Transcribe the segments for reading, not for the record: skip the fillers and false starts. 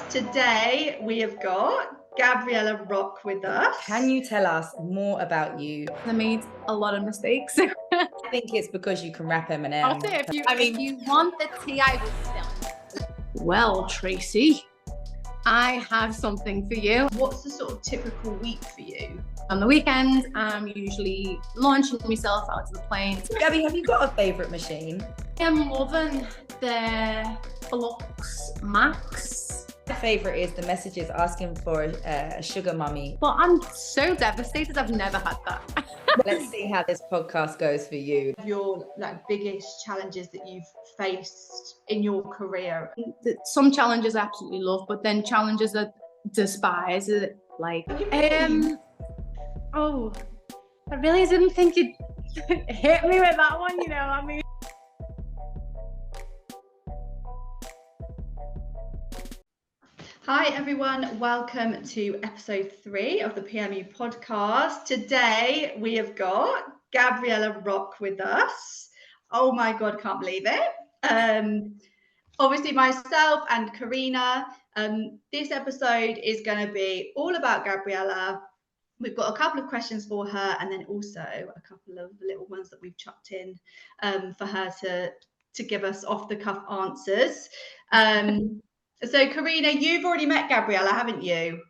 Today we have got Gabriella Rock with us. Can you tell us more about you? I made a lot of mistakes. I think it's because you can rap Eminem. I'll say if you want the tea, I will spill. Well, Tracy, I have something for you. What's the sort of typical week for you? On the weekend, I'm usually launching myself out to the planes. Gabby, have you got a favourite machine? I'm loving the Flux Max. My favourite is the messages asking for a sugar mummy. But I'm so devastated I've never had that. Let's see how this podcast goes for you. Your biggest challenges that you've faced in your career? Some challenges I absolutely love, but then challenges I despise. I really didn't think you'd hit me with that one, Hi everyone, welcome to episode 3 of the PMU Podcast. Today we have got Gabriella Rock with us. Oh my God, can't believe it. Obviously myself and Karina. This episode is going to be all about Gabriella. We've got a couple of questions for her and then also a couple of little ones that we've chucked in for her to give us off the cuff answers. So Karina, you've already met Gabriella, haven't you?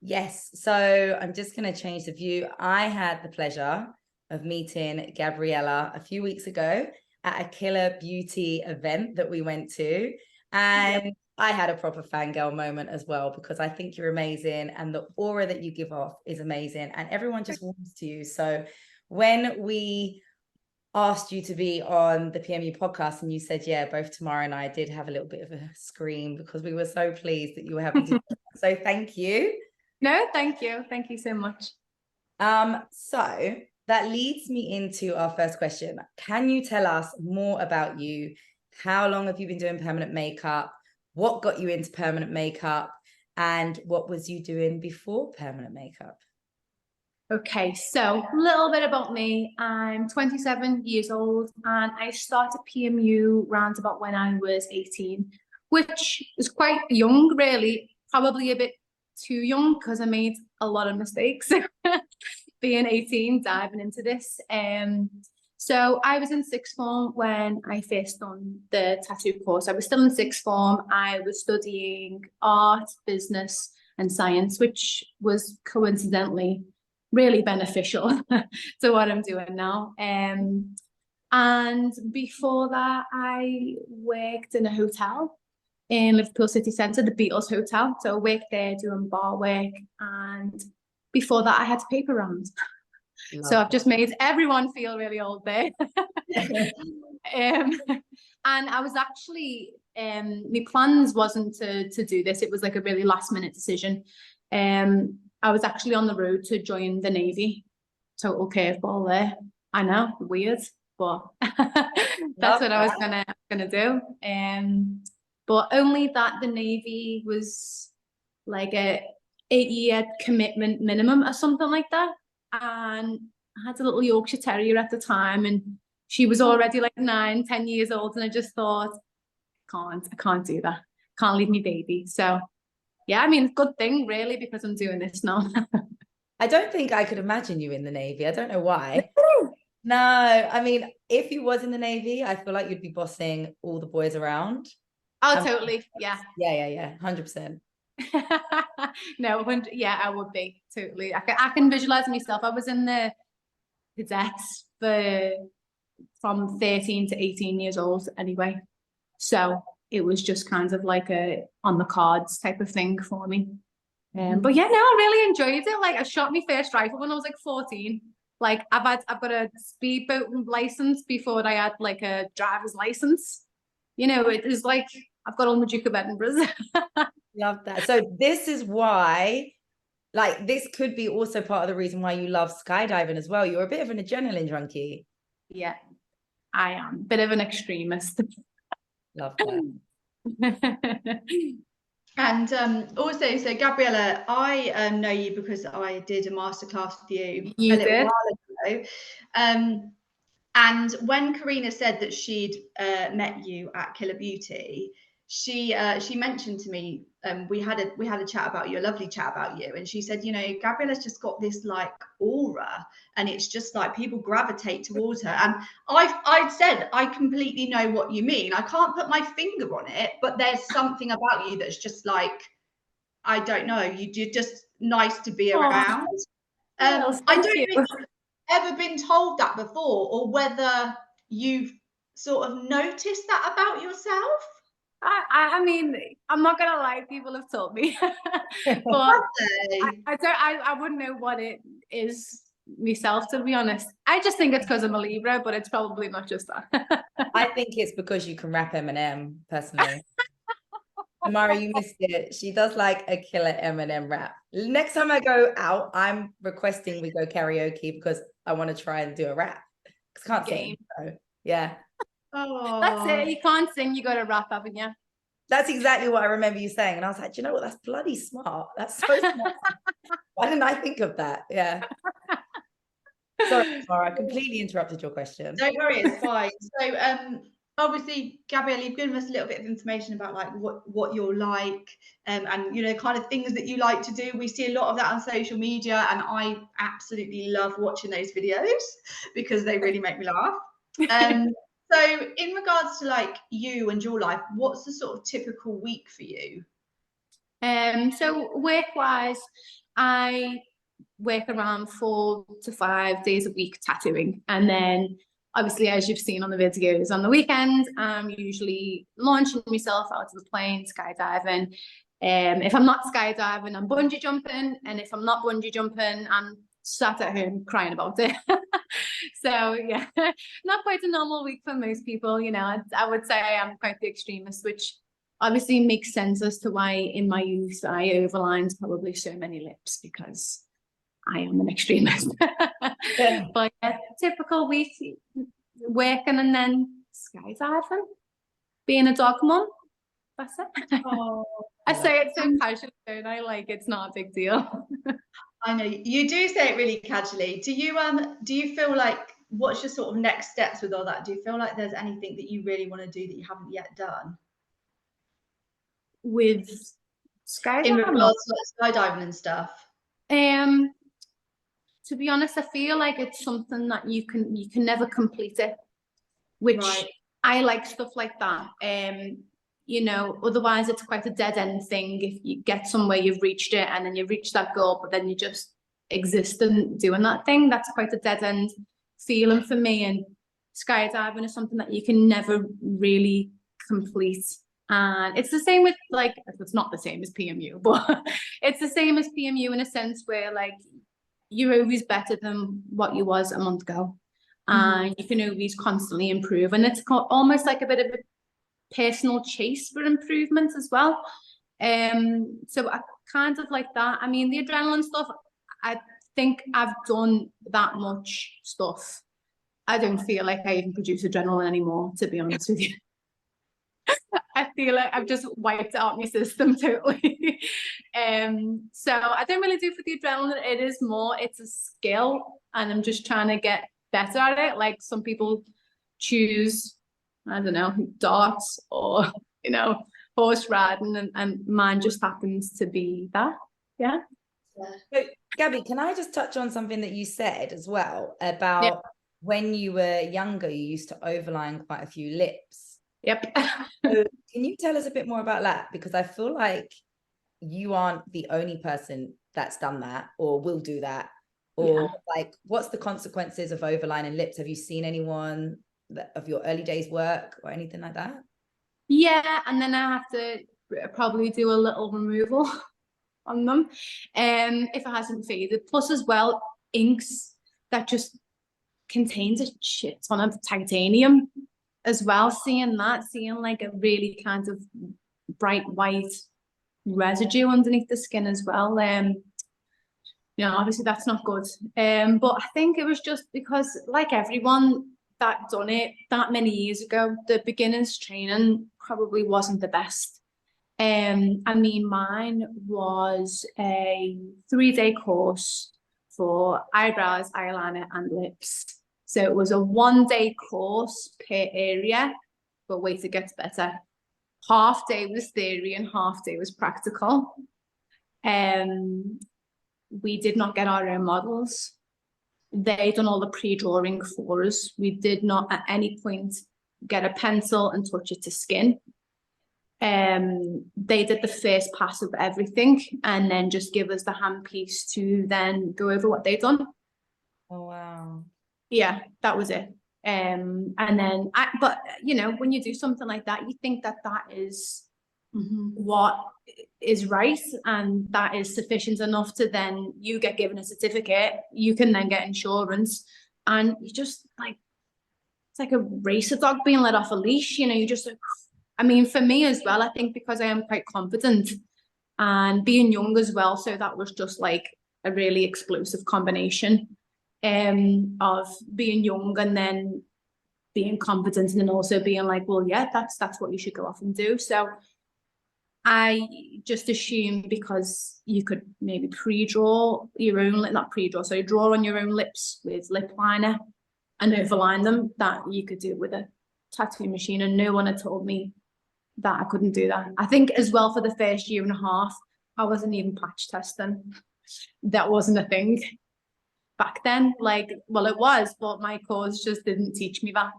Yes. So I'm just going to change the view. I had the pleasure of meeting Gabriella a few weeks ago at a Killer Beauty event that we went to. And yep. I had a proper fangirl moment as well, because I think you're amazing and the aura that you give off is amazing and everyone just warms to you. So when we asked you to be on the PMU podcast and you said, yeah, both Tamara and I did have a little bit of a scream because we were so pleased that you were happy to do that. So thank you. No, thank you. Thank you so much. So that leads me into our first question. Can you tell us more about you? How long have you been doing permanent makeup? What got you into permanent makeup? And what was you doing before permanent makeup? Okay, so a little bit about me. I'm 27 years old and I started PMU round about when I was 18, which is quite young, really, probably a bit too young because I made a lot of mistakes being 18, diving into this. So I was in sixth form when I first done the tattoo course. I was still in sixth form. I was studying art, business and science, which was coincidentally really beneficial to what I'm doing now. And before that, I worked in a hotel in Liverpool city centre, the Beatles Hotel. So I worked there doing bar work. And before that, I had to paper round. So I've just made everyone feel really old there. And I was actually, my plans wasn't to do this. It was like a really last minute decision. I was actually on the road to join the Navy. Total curveball there. I know, weird, but that's what I was gonna do. But only that the Navy was like a 8-year commitment minimum or something like that. And I had a little Yorkshire Terrier at the time, and she was already like 9-10 years old, and I just thought, I can't do that. Can't leave me baby. So yeah, I mean, good thing really, because I'm doing this now. I don't think I could imagine you in the Navy. I don't know why. No, I mean, if you was in the Navy, I feel like you'd be bossing all the boys around. Oh, totally. Yeah. Yeah. 100%. No, yeah, I would be totally. I can visualize myself. I was in the cadets from 13 to 18 years old anyway. So it was just kind of like a on the cards type of thing for me. But yeah, no, I really enjoyed it. Like I shot my first rifle when I was like 14. Like I've got a speedboat license before I had like a driver's license. It was like I've got all the Duke of Edinburgh's. Love that. So this is why, like, this could be also part of the reason why you love skydiving as well. You're a bit of an adrenaline junkie. Yeah, I am. Bit of an extremist. Love that. And also, so Gabriella, I know you because I did a masterclass with you a little while ago. And when Karina said that she'd met you at Killer Beauty, she mentioned to me we had a chat about you, a lovely chat about you, and she said, you know, Gabriella's just got this like aura, and it's just like people gravitate towards her. And I said, I completely know what you mean. I can't put my finger on it, but there's something about you that's just like, I don't know, you're just nice to be around. Well, I thank don't you. know if you've ever been told that before, or whether you've sort of noticed that about yourself. I mean, I'm not gonna lie, people have told me, but I wouldn't know what it is myself, to be honest. I just think it's because I'm a Libra, but it's probably not just that. I think it's because you can rap Eminem, personally. Tamara, you missed it. She does like a killer Eminem rap. Next time I go out, I'm requesting we go karaoke because I want to try and do a rap. Because I can't sing. So, yeah. Oh, That's it. You can't sing, you got to rap, haven't you? That's exactly what I remember you saying. And I was like, you know what? That's bloody smart. That's so smart. Why didn't I think of that? Yeah. Sorry, Tamara, I completely interrupted your question. Don't worry, it's fine. So, obviously, Gabriella, you've given us a little bit of information about like what you're like, and you know, kind of things that you like to do. We see a lot of that on social media, and I absolutely love watching those videos because they really make me laugh. So in regards to like you and your life, what's the sort of typical week for you? So work-wise, I work around 4 to 5 days a week tattooing, and then obviously, as you've seen on the videos, on the weekends I'm usually launching myself out of the plane, skydiving. If I'm not skydiving, I'm bungee jumping, and if I'm not bungee jumping, I'm sat at home crying about it. So yeah, not quite a normal week for most people, you know. I would say I'm quite the extremist, which obviously makes sense as to why in my youth I overlined probably so many lips, because I am an extremist. Yeah. But yeah, typical week, working and then skydiving, being a dog mum. That's it. Oh, I say it so casually, don't I? Like, it's not a big deal. I know you do say it really casually. Do you feel like, what's your sort of next steps with all that? Do you feel like there's anything that you really want to do that you haven't yet done? With skydiving? In regards to like skydiving and stuff. To be honest, I feel like it's something that you can never complete it, which Right. I like stuff like that. You know, otherwise it's quite a dead end thing. If you get somewhere, you've reached it, and then you reach that goal, but then you just exist and doing that thing. That's quite a dead end feeling for me. And skydiving is something that you can never really complete. And it's the same with, like, it's not the same as PMU, but it's the same as PMU in a sense where, like, you're always better than what you was a month ago. And you can always constantly improve. And it's almost like a bit of a personal chase for improvement as well. So I kind of like that. I mean, the adrenaline stuff, I think I've done that much stuff. I don't feel like I even produce adrenaline anymore, to be honest with you. I feel like I've just wiped out my system totally. So I don't really do for the adrenaline. It is more, it's a skill, and I'm just trying to get better at it. Like some people choose, I don't know, darts or, you know, horse riding, and mine just happens to be that. Yeah. So, Gabby, can I just touch on something that you said as well about when you were younger, you used to overline quite a few lips? Yep. So can you tell us a bit more about that? Because I feel like you aren't the only person that's done that or will do that. Or like, what's the consequences of overlining lips? Have you seen anyone of your early days work or anything like that? Yeah, and then I have to probably do a little removal on them if it hasn't faded. Plus as well, inks that just contains a shit ton of titanium as well. Seeing like a really kind of bright white residue underneath the skin as well. You know, obviously that's not good. But I think it was just because, like everyone that done it that many years ago, the beginners training probably wasn't the best. I mean, mine was a 3-day course for eyebrows, eyeliner, and lips. So it was a 1-day course per area, but wait, it gets better. half day was theory and half day was practical. We did not get our own models. They done all the pre-drawing for us. We did not at any point get a pencil and touch it to skin. They did the first pass of everything and then just give us the handpiece to then go over what they'd done. Oh, wow. Yeah, that was it. And then, but you know, when you do something like that, you think that that is what is right and that is sufficient enough to then you get given a certificate, you can then get insurance, and you just like, it's like a racer dog being let off a leash, you know, you just like, I mean, for me as well, I think because I am quite confident and being young as well, so that was just like a really explosive combination of being young and then being confident and then also being like, well, yeah, that's what you should go off and do. So I just assumed because you could maybe pre-draw your own, not pre-draw, so draw on your own lips with lip liner and overline them, that you could do it with a tattoo machine, and no one had told me that I couldn't do that. I think as well for the first year and a half, I wasn't even patch testing. That wasn't a thing back then. Like, well, it was, but my course just didn't teach me that.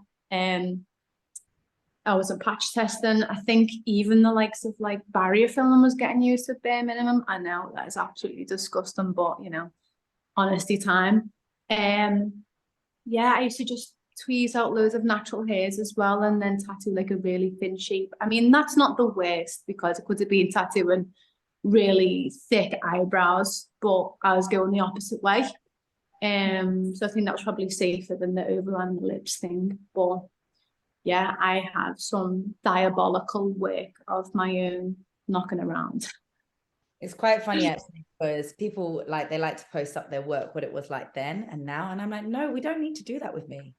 I wasn't patch testing. I think even the likes of like barrier filling was getting used to bare minimum. I know that is absolutely disgusting, but you know, honesty time. Yeah, I used to just tweeze out loads of natural hairs as well and then tattoo like a really thin shape. I mean, that's not the worst because it could have been tattooing really thick eyebrows, but I was going the opposite way. So I think that was probably safer than the overline the lips thing. But yeah, I have some diabolical work of my own knocking around. It's quite funny actually, because people like, they like to post up their work, what it was like then and now. And I'm like, no, we don't need to do that with me.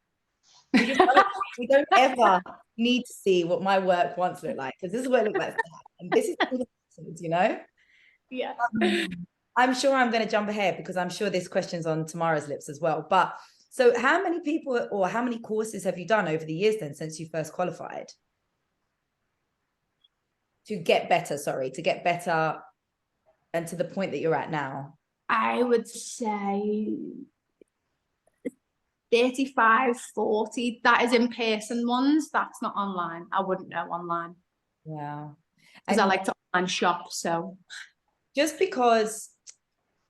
We don't ever need to see what my work once looked like, because this is what it looked like. And this is, you know? Yeah. I'm sure I'm going to jump ahead because I'm sure this question's on Tamara's lips as well. But so how many people or how many courses have you done over the years then since you first qualified? To get better and to the point that you're at now? I would say 35, 40. That is in person ones. That's not online. I wouldn't know online. Wow. Because I like to online shop. So just because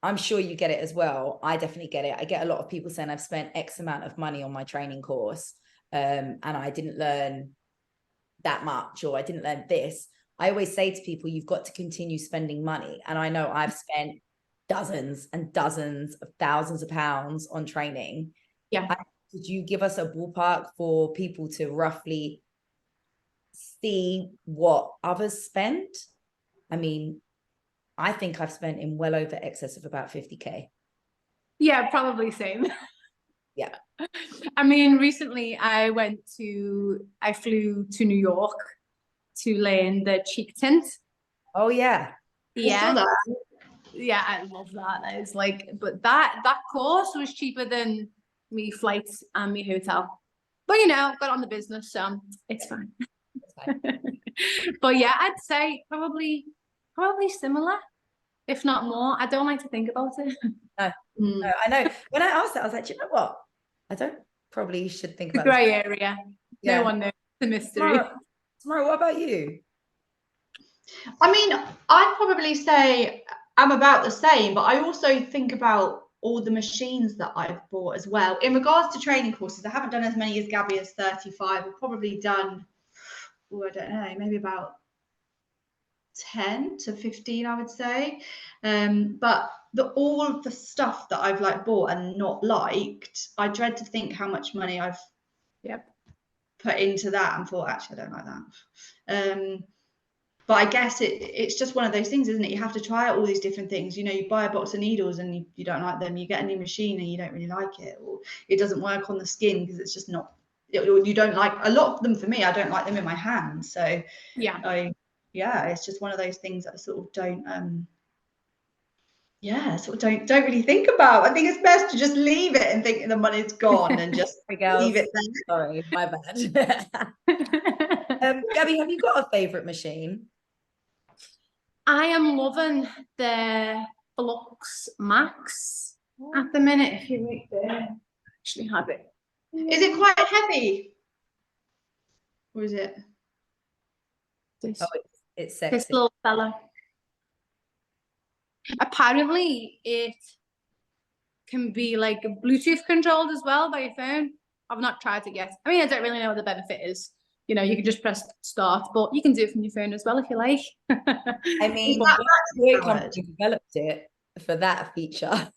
I'm sure you get it as well, I definitely get it. I get a lot of people saying I've spent X amount of money on my training course and I didn't learn that much, or I didn't learn this. I always say to people, you've got to continue spending money. And I know I've spent dozens and dozens of thousands of pounds on training. Yeah. Could you give us a ballpark for people to roughly see what others spent? I mean, I think I've spent in well over excess of about 50K. Yeah, probably same. Yeah. I mean, recently I flew to New York to learn the cheek tint. Oh yeah. Yeah. Yeah, I love that. That is like, but that course was cheaper than me flights and me hotel. But you know, got on the business, so it's fine. But yeah, I'd say probably similar, if not more. I don't like to think about it. No, I know. When I asked that, I was like, you know what? I don't probably should think about the grey area. Yeah. No one knows the mystery. Tamara, what about you? I mean, I'd probably say I'm about the same, but I also think about all the machines that I've bought as well. In regards to training courses, I haven't done as many as Gabby as 35. I've probably done, I don't know, maybe about 10 to 15, I would say. But all of the stuff that I've like bought and not liked, I dread to think how much money I've put into that and thought, actually, I don't like that. But I guess it's just one of those things, isn't it? You have to try out all these different things. You know, you buy a box of needles and you don't like them. You get a new machine and you don't really like it, or it doesn't work on the skin because it's just not. You don't like a lot of them. For me, I don't like them in my hand. So it's just one of those things that I sort of don't. Don't really think about. I think it's best to just leave it and think the money's gone and just leave it there. Sorry, my bad. Gabby, have you got a favorite machine? I am loving the Flux Max at the minute. If you wait there, I actually have it. Is it quite heavy? Or is it? This, Oh, it's this sexy. little fella. Apparently, it can be like Bluetooth controlled as well by your phone. I've not tried it yet. I mean, I don't really know what the benefit is. You know, you can just press start, but you can do it from your phone as well if you like. I mean, that great powered? company developed it for that feature.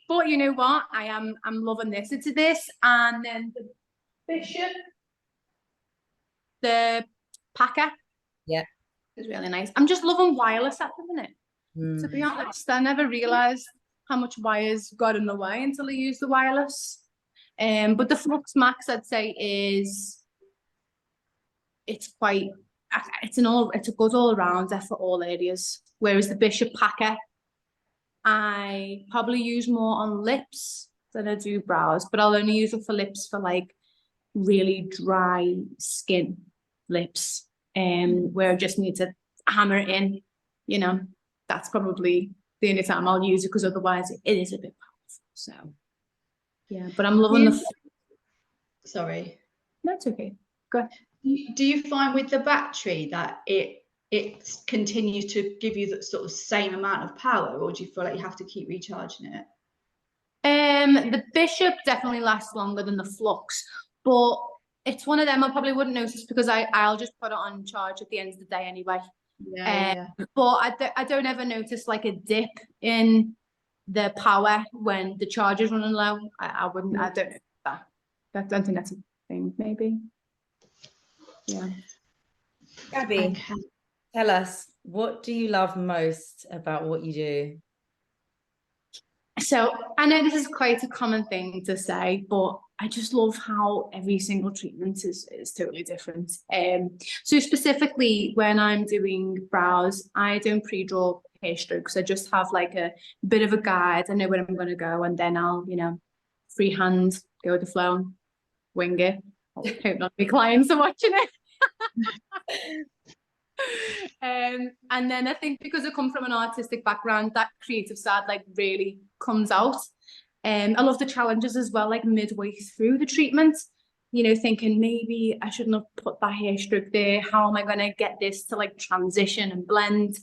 But you know what? I'm loving this. It's this, and then the Bishop, the Packer. Yeah. It's really nice. I'm just loving wireless at the minute. To be honest, I never realised how much wires got in the way until I used the wireless. But the Flux Max, I'd say, it's a good all rounder for all areas. Whereas the Bishop Packer, I probably use more on lips than I do brows, but I'll only use it for lips for like really dry skin lips, where I just need to hammer it in, you know. That's probably the only time I'll use it, because otherwise it is a bit powerful. So yeah, but I'm loving the. Sorry. That's okay. Go ahead. Do you find with the battery that it continues to give you the sort of same amount of power, or do you feel like you have to keep recharging it? The Bishop definitely lasts longer than the Flux, but it's one of them I probably wouldn't notice because I'll just put it on charge at the end of the day anyway. Yeah. But I don't ever notice like a dip in the power when the charge is running low. I wouldn't. I don't know that. I don't think that's a thing. Maybe. Yeah. Gabby, Okay. tell us, what do you love most about what you do? So I know this is quite a common thing to say, but I just love how every single treatment is totally different. So specifically when I'm doing brows, I don't pre-draw hair strokes. I just have like a bit of a guide. I know where I'm going to go, and then I'll, freehand, go with the flow, wing it. I hope none of my clients are watching it. And then I think because I come from an artistic background, that creative side like really comes out. I love the challenges as well, like midway through the treatment, thinking maybe I shouldn't have put that hair stroke there. How am I going to get this to like transition and blend?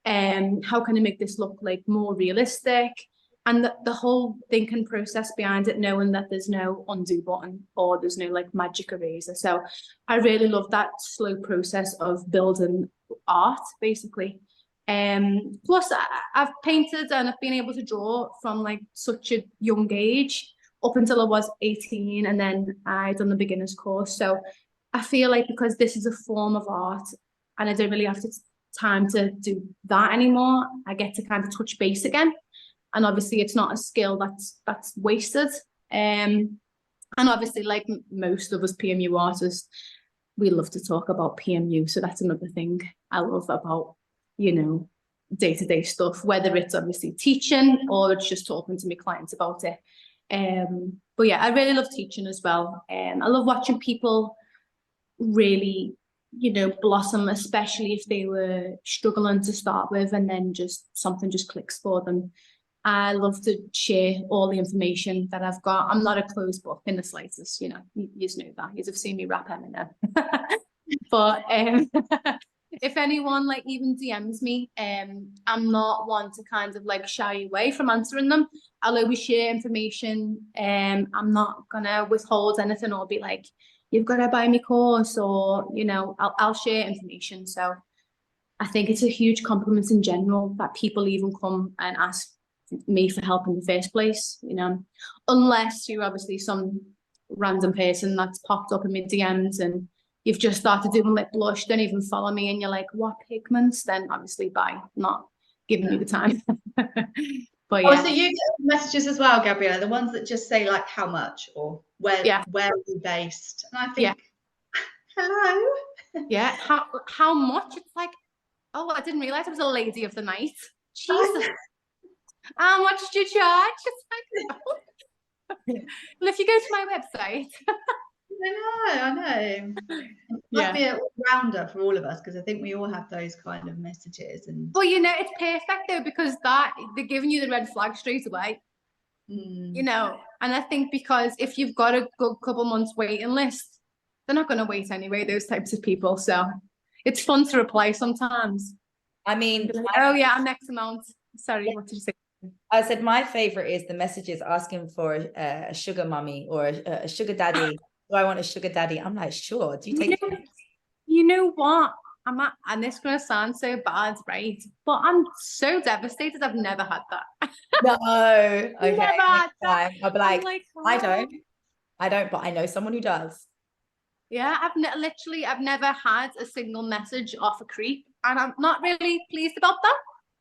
How can I make this look like more realistic? And the whole thinking process behind it, knowing that there's no undo button or there's no like magic eraser. So I really love that slow process of building art, basically. Plus I've painted and I've been able to draw from like such a young age up until I was 18, and then I done the beginner's course. So I feel like because this is a form of art and I don't really have time to do that anymore, I get to kind of touch base again. And obviously it's not a skill that's wasted. And obviously, like most of us PMU artists, we love to talk about PMU. So that's another thing I love about, day-to-day stuff, whether it's obviously teaching or it's just talking to my clients about it. But yeah, I really love teaching as well. I love watching people really, blossom, especially if they were struggling to start with and then something just clicks for them. I love to share all the information that I've got. I'm not a closed book in the slightest, you know that. You've seen me rap Eminem. But if anyone like even DMs me, I'm not one to kind of like shy away from answering them. I'll always share information. I'm not gonna withhold anything or be like, you've got to buy me course, or I'll share information. So I think it's a huge compliment in general that people even come and ask me for help in the first place, unless you're obviously some random person that's popped up in my DMs and you've just started doing lip blush, don't even follow me, and you're like, what pigments? Then obviously bye, not giving you the time. But yeah. So you get messages as well, Gabriella, the ones that just say like how much or where are you based? And I think, hello. Yeah, how much? It's like, oh, I didn't realize I was a lady of the night. Jesus. How much do you charge? It's like, well, if you go to my website. I know. It must be an all-rounder for all of us, because I think we all have those kind of messages. And But it's perfect though, because they're giving you the red flag straight away. And I think because if you've got a good couple months waiting list, they're not going to wait anyway, those types of people. So it's fun to reply sometimes. I mean, like, oh yeah, I'm next amount. Sorry, what did you say? I said my favorite is the messages asking for a sugar mummy or a sugar daddy. Do I want a sugar daddy? I'm like, sure. Do you take? You know what? And this is going to sound so bad, right? But I'm so devastated. I've never had that. No. Okay. Never had that. I'll be like, oh. I don't, but I know someone who does. Yeah, I've never had a single message off a creep, and I'm not really pleased about that.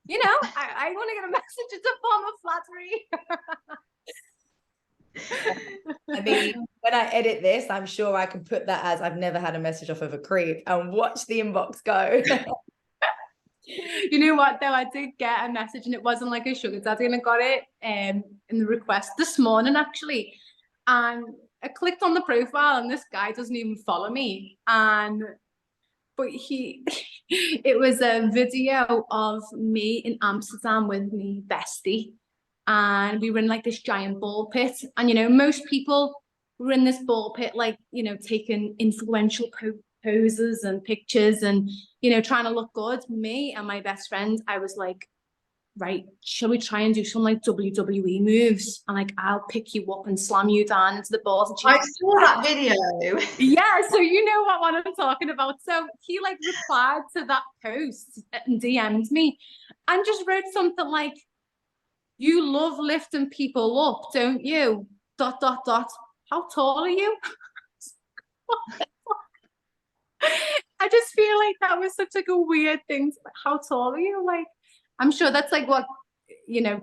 I want to get a message. It's a form of flattery. I mean, when I edit this, I'm sure I can put that as I've never had a message off of a creep and watch the inbox go. You know what though? I did get a message, and it wasn't like a sugar daddy, and I got it in the request this morning actually, and I clicked on the profile, and this guy doesn't even follow me, but it was a video of me in Amsterdam with me bestie, and we were in like this giant ball pit, and most people were in this ball pit, like taking influential poses and pictures, and trying to look good. Me and my best friend, I was like, right, shall we try and do some like WWE moves, and like I'll pick you up and slam you down into the balls. And I saw that video. Yeah, so you know what one I'm talking about. So he like replied to that post and DM'd me and just wrote something like, "You love lifting people up, don't you? ... How tall are you?" I just feel like that was such like a weird thing. How tall are you? Like, I'm sure that's like what,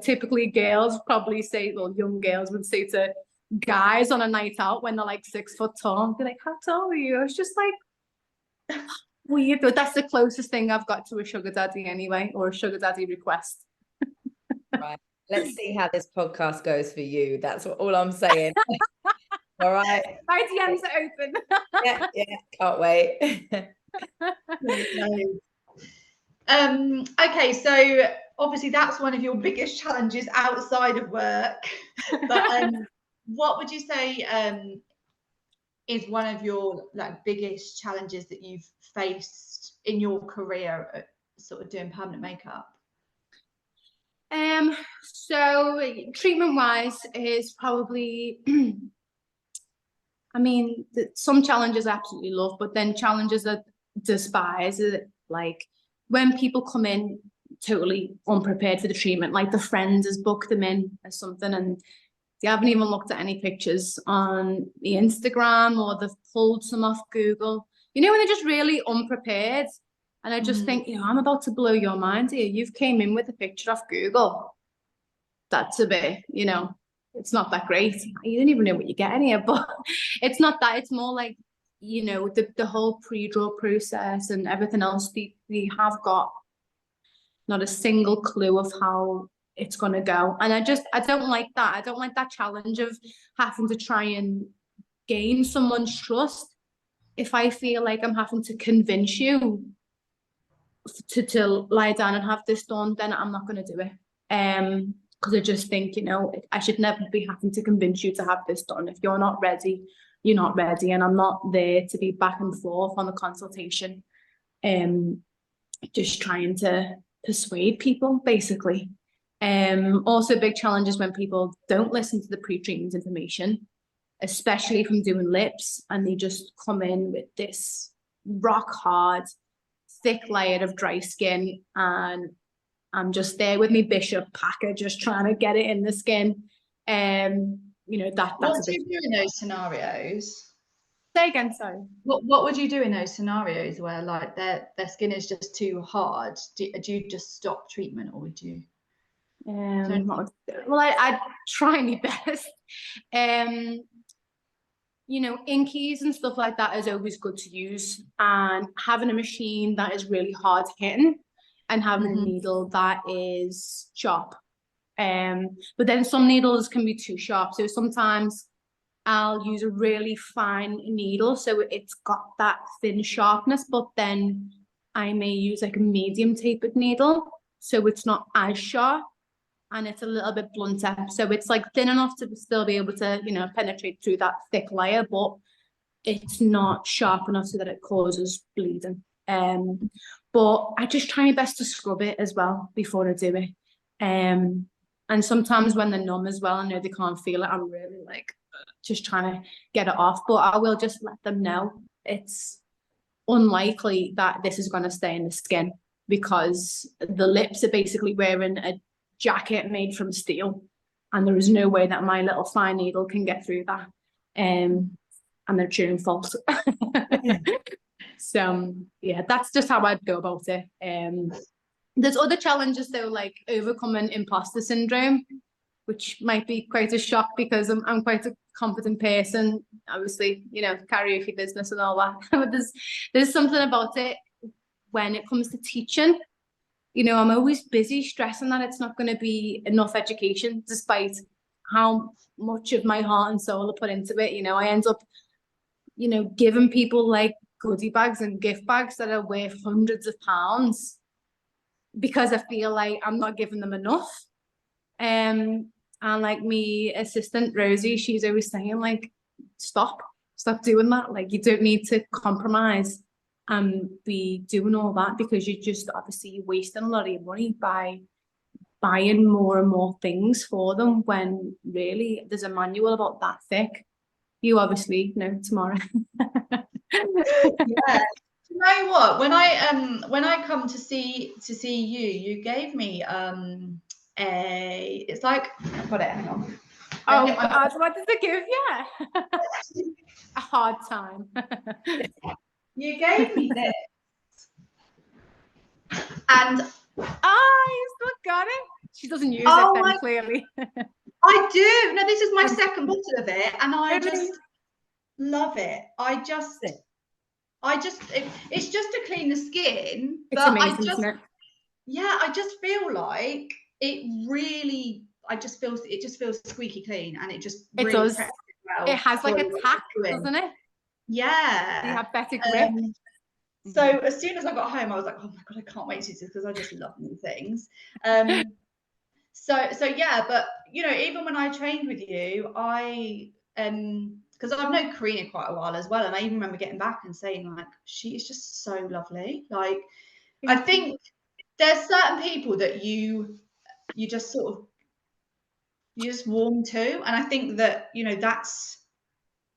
typically girls probably say, well, young girls would say to guys on a night out when they're like 6 foot tall. They're like, how tall are you? It's just like weird, but that's the closest thing I've got to a sugar daddy anyway, or a sugar daddy request. Right. Let's see how this podcast goes for you. That's all I'm saying. All right. My DMs are open. Yeah, can't wait. Okay, so obviously that's one of your biggest challenges outside of work. But what would you say is one of your like biggest challenges that you've faced in your career, sort of doing permanent makeup? So treatment wise is probably I mean, some challenges I absolutely love, but then challenges that despise it, like when people come in totally unprepared for the treatment, like the friend has booked them in as something and they haven't even looked at any pictures on the Instagram, or they've pulled some off Google, when they're just really unprepared. And I just think, I'm about to blow your mind here. You've came in with a picture off Google. That's a bit, it's not that great. You don't even know what you're getting here, but it's not that. It's more like, the whole pre-draw process and everything else. We have got not a single clue of how it's going to go. And I don't like that. I don't like that challenge of having to try and gain someone's trust. If I feel like I'm having to convince you to lie down and have this done, then I'm not going to do it. Because I just think, I should never be having to convince you to have this done. If you're not ready, you're not ready. And I'm not there to be back and forth on the consultation. Just trying to persuade people, basically. Also, a big challenge is when people don't listen to the pre-treatment information, especially if I'm doing lips, and they just come in with this rock hard, thick layer of dry skin, and I'm just there with my Bishop packer, just trying to get it in the skin. That's what do you do in those scenarios? Say again, sorry. What would you do in those scenarios where like their skin is just too hard? Do you just stop treatment, or would you? Well, I'd try my best. Inkies and stuff like that is always good to use, and having a machine that is really hard hitting, and having a needle that is sharp. But then some needles can be too sharp, so sometimes I'll use a really fine needle, so it's got that thin sharpness, but then I may use like a medium tapered needle, so it's not as sharp and it's a little bit blunter. So it's like thin enough to still be able to, penetrate through that thick layer, but it's not sharp enough so that it causes bleeding. But I just try my best to scrub it as well before I do it. And sometimes when they're numb as well, I know they can't feel it, I'm really like just trying to get it off, but I will just let them know it's unlikely that this is going to stay in the skin, because the lips are basically wearing a jacket made from steel, and there is no way that my little fine needle can get through that. And they're chewing false. So yeah, that's just how I'd go about it. There's other challenges though, like overcoming imposter syndrome, which might be quite a shock because I'm quite a confident person, obviously, karaoke business and all that. But there's something about it when it comes to teaching. I'm always busy stressing that it's not going to be enough education, despite how much of my heart and soul I put into it. I end up, giving people like goodie bags and gift bags that are worth hundreds of pounds because I feel like I'm not giving them enough. And like me assistant Rosie, she's always saying like, stop doing that. Like, you don't need to compromise and be doing all that, because you're just obviously wasting a lot of your money by buying more and more things for them, when really there's a manual about that thick. You obviously know, Tamara. Yeah. You know what? When I come to see you gave me it's like, I've got it, hang on. Oh God, what did they give you? A hard time. You gave me this. And you still got it? She doesn't use it then, clearly. I do. No, this is my second bottle of it, and I just love it. It's just to clean the skin. It's amazing, isn't it? Yeah, I just feel like it just feels squeaky clean, and it just really does. Well. It has like a tack, doesn't it? Yeah. You have better grip. So as soon as I got home, I was like, oh my God, I can't wait to use this, because I just love new things. So yeah, but even when I trained with you, I because I've known Karina quite a while as well, and I even remember getting back and saying like, she is just so lovely. Like, I think there's certain people that you just sort of warm to, and I think that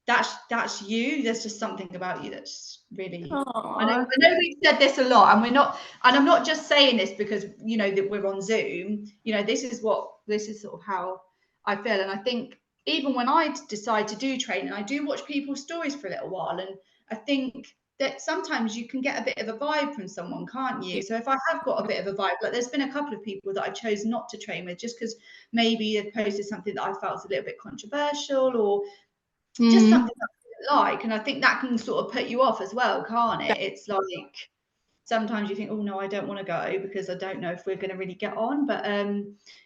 that's you. There's just something about you that's really. I know we've said this a lot, and I'm not just saying this because that we're on Zoom. This is sort of how I feel, and I think even when I decide to do training, I do watch people's stories for a little while, and I think that sometimes you can get a bit of a vibe from someone, can't you? So if I have got a bit of a vibe, like there's been a couple of people that I chose not to train with just because maybe they posted something that I felt was a little bit controversial, or just something that I didn't like, and I think that can sort of put you off as well, can't it? It's like sometimes you think, oh no, I don't want to go because I don't know if we're going to really get on. But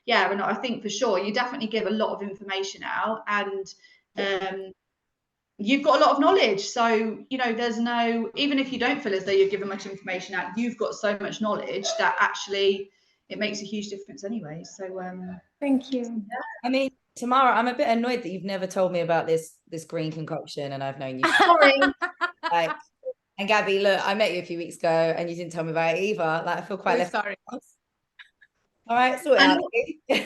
yeah, and I think for sure you definitely give a lot of information out, and you've got a lot of knowledge. So there's no, even if you don't feel as though you're giving much information out, you've got so much knowledge that actually it makes a huge difference anyway. So thank you. Yeah. I mean, Tamara, I'm a bit annoyed that you've never told me about this green concoction, and I've known you. Sorry. And Gabby, look, I met you a few weeks ago and you didn't tell me about it either. Like, I feel quite left. Sorry. All right, sort it out. You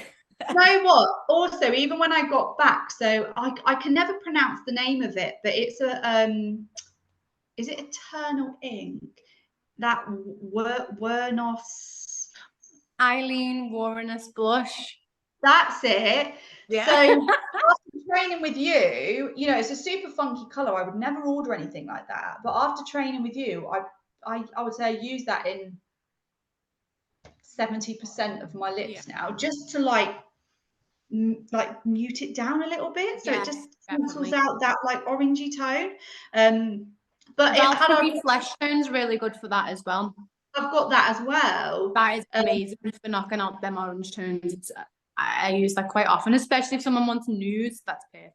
know what? Also, even when I got back, so I can never pronounce the name of it, but it's is it Eternal Ink? That Wernos. Eileen Warrenus Blush. That's it. Yeah. So after training with you, it's a super funky color. I would never order anything like that. But after training with you, I would say I use that in 70% of my lips now, just to like mute it down a little bit, so it just cancels out that like orangey tone. But Valkyrie flesh tone's really good for that as well. I've got that as well. That is amazing for knocking out them orange tones. I use that quite often, especially if someone wants nudes. That's perfect.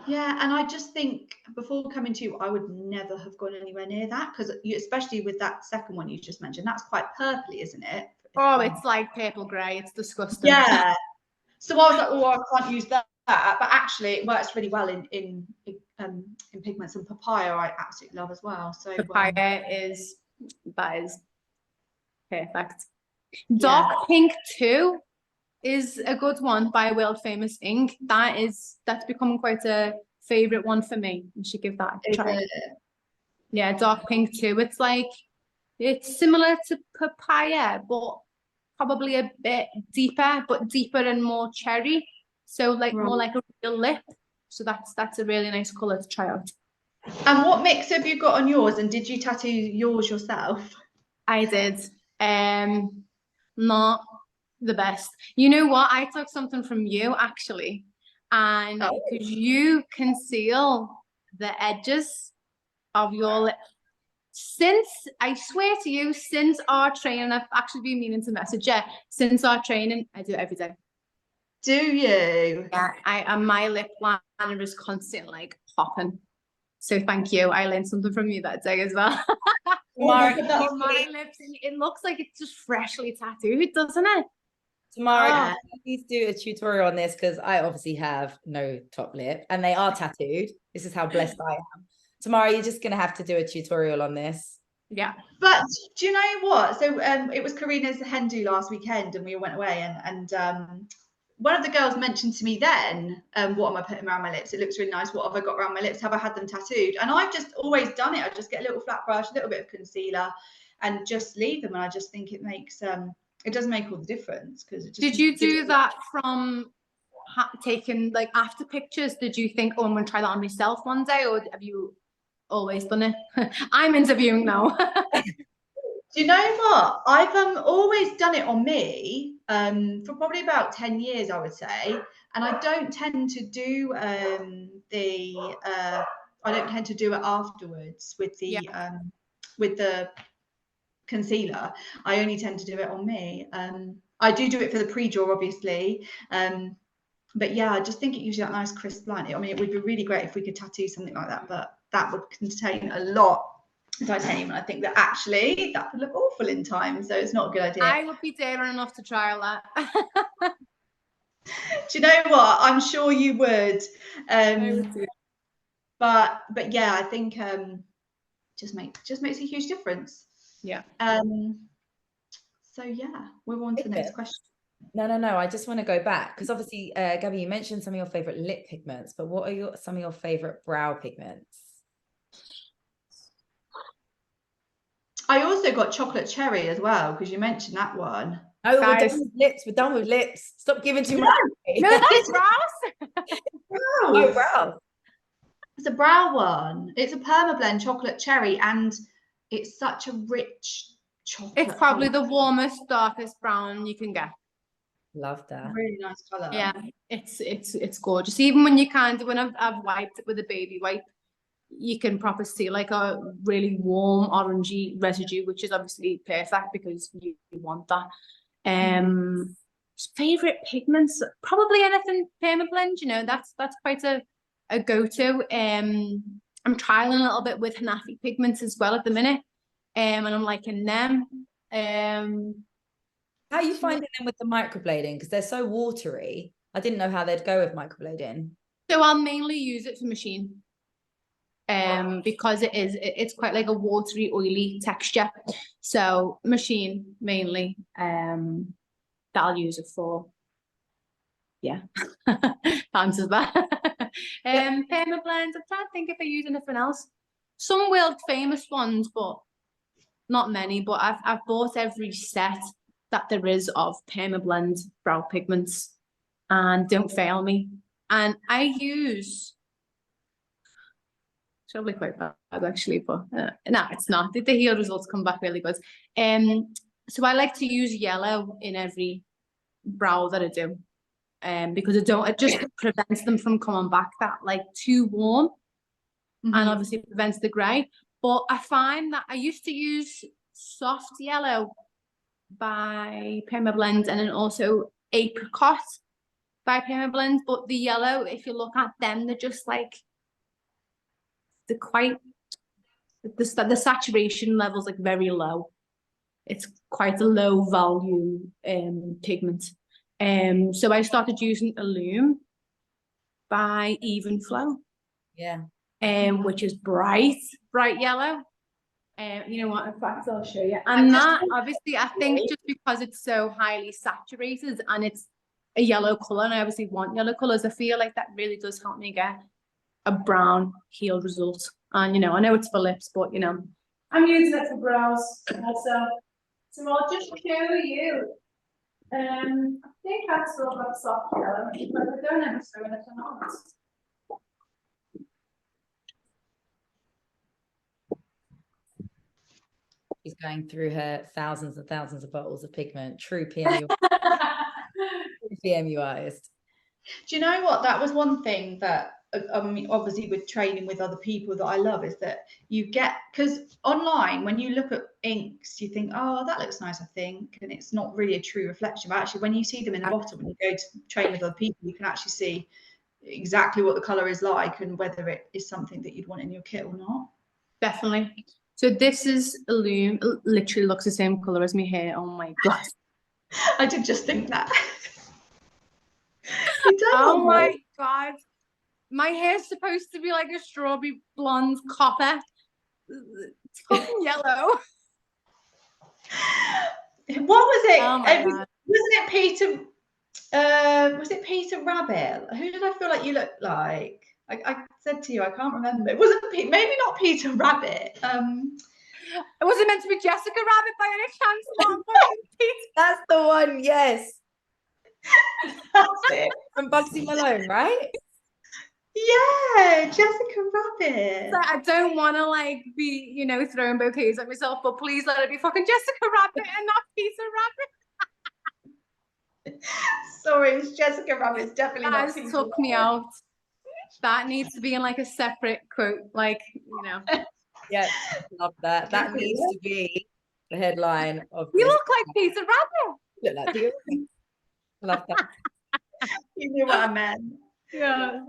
Yeah, and I just think before coming to you, I would never have gone anywhere near that because especially with that second one you just mentioned, that's quite purpley, isn't it? Oh, it's like purple grey. It's disgusting. Yeah. So I was like, oh, I can't use that. But actually, it works really well in pigments, and papaya I absolutely love as well. So Papaya is perfect. Dark pink too is a good one by a world famous ink. That's become quite a favorite one for me. You should give that a try. Yeah, dark pink too. It's similar to papaya, but probably a bit deeper, and more cherry. So like more like a real lip. So that's a really nice color to try out. And what mix have you got on yours? And did you tattoo yours yourself? I did. Not the best. You know what? I took something from you actually, and because you conceal the edges of your lip. I swear to you, since our training, I've actually been meaning to message you. Since our training, I do it every day. Do you? Yeah, and my lip liner is constantly like popping. So thank you. I learned something from you that day as well. My lips, it looks like it's just freshly tattooed, doesn't it? Tamara, please do a tutorial on this because I obviously have no top lip and they are tattooed. This is how blessed I am. Tamara, you're just going to have to do a tutorial on this. Yeah. But do you know what? So it was Karina's hen do last weekend and we went away and one of the girls mentioned to me then, what am I putting around my lips? It looks really nice. What have I got around my lips? Have I had them tattooed? And I've just always done it. I just get a little flat brush, a little bit of concealer and just leave them. And I just think it makes, it does make all the difference. Because did you do that from taking like after pictures? Did you think, oh, I'm going to try that on myself one day? Or have you always done it? I'm interviewing now. Do you know what? I've always done it on me for probably about 10 years, I would say. And I don't tend to do I don't tend to do it afterwards with the concealer. I only tend to do it on me. I do it for the pre-draw, obviously. But yeah, I just think it gives you that nice crisp line. I mean, it would be really great if we could tattoo something like that, but that would contain a lot titanium, and I think that actually that would look awful in time, so it's not a good idea. I would be daring enough to try that. Do you know what? I'm sure you would. But yeah, I think just makes a huge difference. Yeah. So yeah, we'll move on to the next question. No. I just want to go back because obviously, Gabby, you mentioned some of your favorite lip pigments, but what are some of your favorite brow pigments? I also got chocolate cherry as well because you mentioned that one. Oh, we're done with lips. We're done with lips. Stop giving too much. No, that's brows. Oh, brows. It's a brow one. It's a permablend chocolate cherry, and it's such a rich chocolate. It's probably the warmest, darkest brown you can get. Love that. Really nice color. Yeah, it's gorgeous. Even when I've wiped it with a baby wipe, you can proper see like a really warm orangey residue, which is obviously perfect because you want that. Favorite pigments, probably anything permablend. You know, that's quite a go-to. I'm trialing a little bit with Hanafi pigments as well at the minute, and I'm liking them. How are you finding them with the microblading? Because they're so watery. I didn't know how they'd go with microblading. So I'll mainly use it for machine. Because it's quite like a watery, oily texture. So machine mainly. That I'll use it for. Yeah, answers that. Permablend. I'm trying to think if I use anything else. Some world famous ones, but not many. But I've bought every set that there is of permablend brow pigments, and don't fail me. And I use. Probably quite bad actually, but no, it's not. The heel results come back really good. So I like to use yellow in every brow that I do, because it just prevents them from coming back that like too warm, and obviously it prevents the grey. But I find that I used to use soft yellow by Permablend, and then also apricot by PMU blends, but the yellow, if you look at them, they're just like, they're quite, the saturation level's like very low. It's quite a low value pigment. So I started using Illume by Even Flow. Yeah. Which is bright yellow. You know what, in fact, I'll show you. And that, obviously, I think just because it's so highly saturated and it's a yellow color, and I obviously want yellow colors, I feel like that really does help me get a brown healed result. And, you know, I know it's for lips, but, you know, I'm using it for brows also. So I'll just show you. I think I've still got soft yellow, but I don't ever show it on. She's going through her thousands and thousands of bottles of pigment. True PMU, PMUized. Do you know what? That was one thing that, I mean, obviously with training with other people that I love, is that you get, because online, when you look at inks, you think, oh, that looks nice, I think, and it's not really a true reflection. But actually, when you see them in the bottle, when you go to train with other people, you can actually see exactly what the color is like and whether it is something that you'd want in your kit or not. Definitely. So this is Illume. It literally looks the same color as my hair. Oh my god. I did just think that. It does. Oh my god. My hair's supposed to be like a strawberry blonde copper. It's fucking yellow. What was it? Oh my god. Wasn't it Peter? Was it Peter Rabbit? Who did I feel like you looked like? I said to you, I can't remember. It wasn't maybe not Peter Rabbit. Was it meant to be Jessica Rabbit by any chance? Not That's the one, yes. That's it. From Bugsy Malone, right? Yeah, Jessica Rabbit. So I don't want to like be, you know, throwing bouquets at myself, but please let it be fucking Jessica Rabbit and not Peter Rabbit. Sorry, it's Jessica Rabbit. It's definitely not That Peter took Rabbit. me out. That needs to be in like a separate quote, like, you know. Yeah, love that. That needs to be the headline of. You look like Peter Rabbit. Look like Peter Rabbit. Love that. You knew what I meant. Yeah.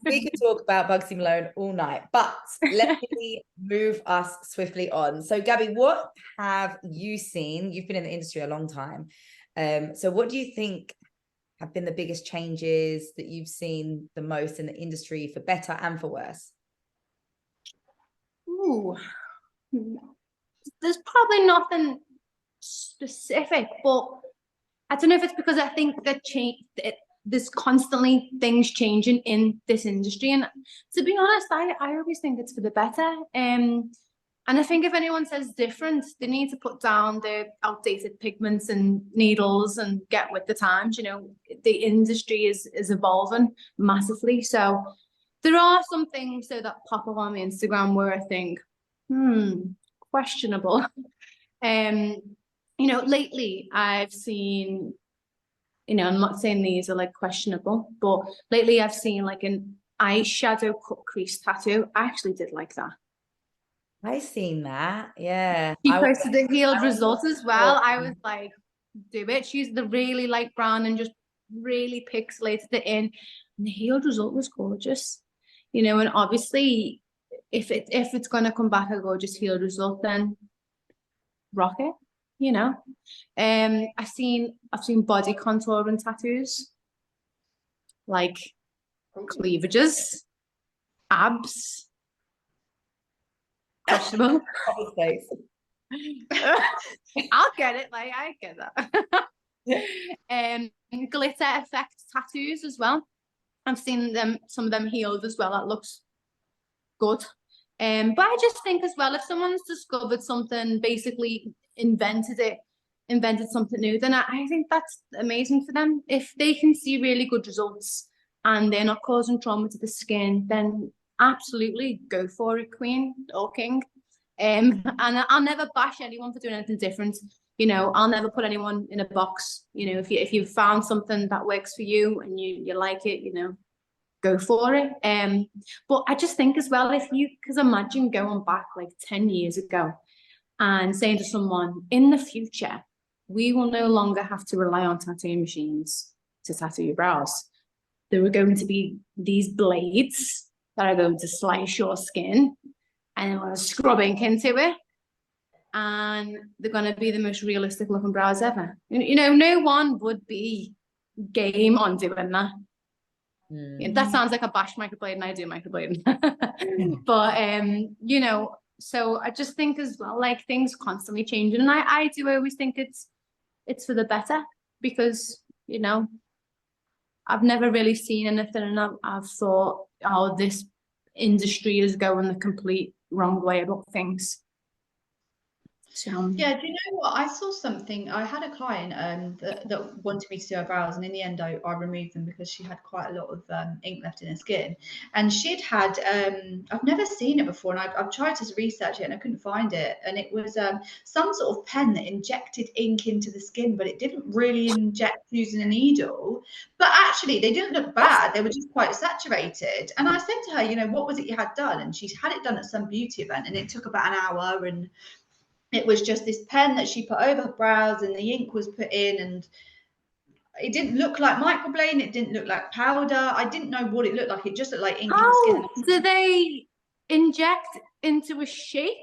We could talk about Bugsy Malone all night, but let me move us swiftly on. So, Gabby, what have you seen? You've been in the industry a long time. So what do you think have been the biggest changes that you've seen the most in the industry, for better and for worse? Ooh. There's probably nothing specific, but I don't know if it's because I think that there's constantly things changing in this industry, and to be honest, I always think it's for the better. And I think if anyone says different, they need to put down their outdated pigments and needles and get with the times. You know, the industry is evolving massively. So there are some things that pop up on my Instagram where I think, questionable. You know, lately I've seen, you know, I'm not saying these are like questionable, but lately I've seen like an eyeshadow cut crease tattoo. I actually did like that. I've seen that, yeah. She posted the healed results as well. I was like, do it. She's the really light brown and just really pixelated it in. And the healed result was gorgeous. You know, and obviously if it's gonna come back a gorgeous healed result, then rock it, you know. I've seen body contouring tattoos, like cleavages, abs. Questionable. I'll get it, like I get that. Glitter effect tattoos as well. I've seen some of them healed as well. That looks good. But I just think as well, if someone's discovered something, basically invented something new, then I think that's amazing for them. If they can see really good results and they're not causing trauma to the skin, then absolutely go for it, queen or king. And I'll never bash anyone for doing anything different. You know, I'll never put anyone in a box. You know, if you found something that works for you and you like it, you know, go for it. But I just think as well, because imagine going back like 10 years ago and saying to someone, in the future, we will no longer have to rely on tattoo machines to tattoo your brows. There are going to be these blades that are going to slice your skin and they're going to scrub ink into it. And they're going to be the most realistic looking brows ever. You know, no one would be game on doing that. That sounds like a bash microblade, and I do microblading. But you know, so I just think as well, like, things constantly changing, and I do always think it's for the better, because, you know, I've never really seen anything and I've thought, oh, this industry is going the complete wrong way about things. So yeah, do you know what? I saw something. I had a client that wanted me to do her brows, and in the end, I removed them because she had quite a lot of ink left in her skin. And she'd had, I've never seen it before, and I've tried to research it and I couldn't find it. And it was some sort of pen that injected ink into the skin, but it didn't really inject using a needle. But actually, they didn't look bad. They were just quite saturated. And I said to her, you know, what was it you had done? And she's had it done at some beauty event, and it took about an hour, and it was just this pen that she put over her brows, and the ink was put in, and it didn't look like microblading. It didn't look like powder. I didn't know what it looked like. It just looked like ink in the skin. how do they inject into a shape?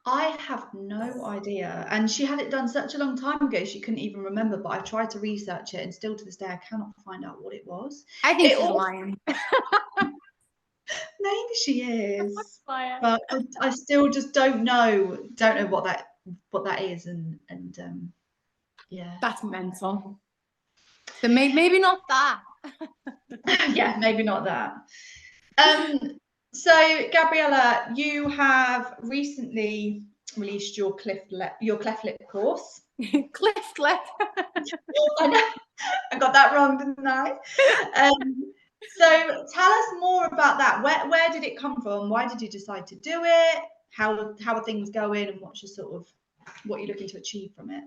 I have no idea. And she had it done such a long time ago, she couldn't even remember. But I tried to research it, and still to this day, I cannot find out what it was. I think she's lying. Maybe she is, but I still just don't know what that is, and yeah, That's mental. So maybe not that. yeah, maybe not that. So Gabriella, you have recently released your cleft lip course. Cliff. I know, I got that wrong, didn't I? So tell us more about that. Where did it come from? Why did you decide to do it? How are things going, and what's your what you're looking to achieve from it?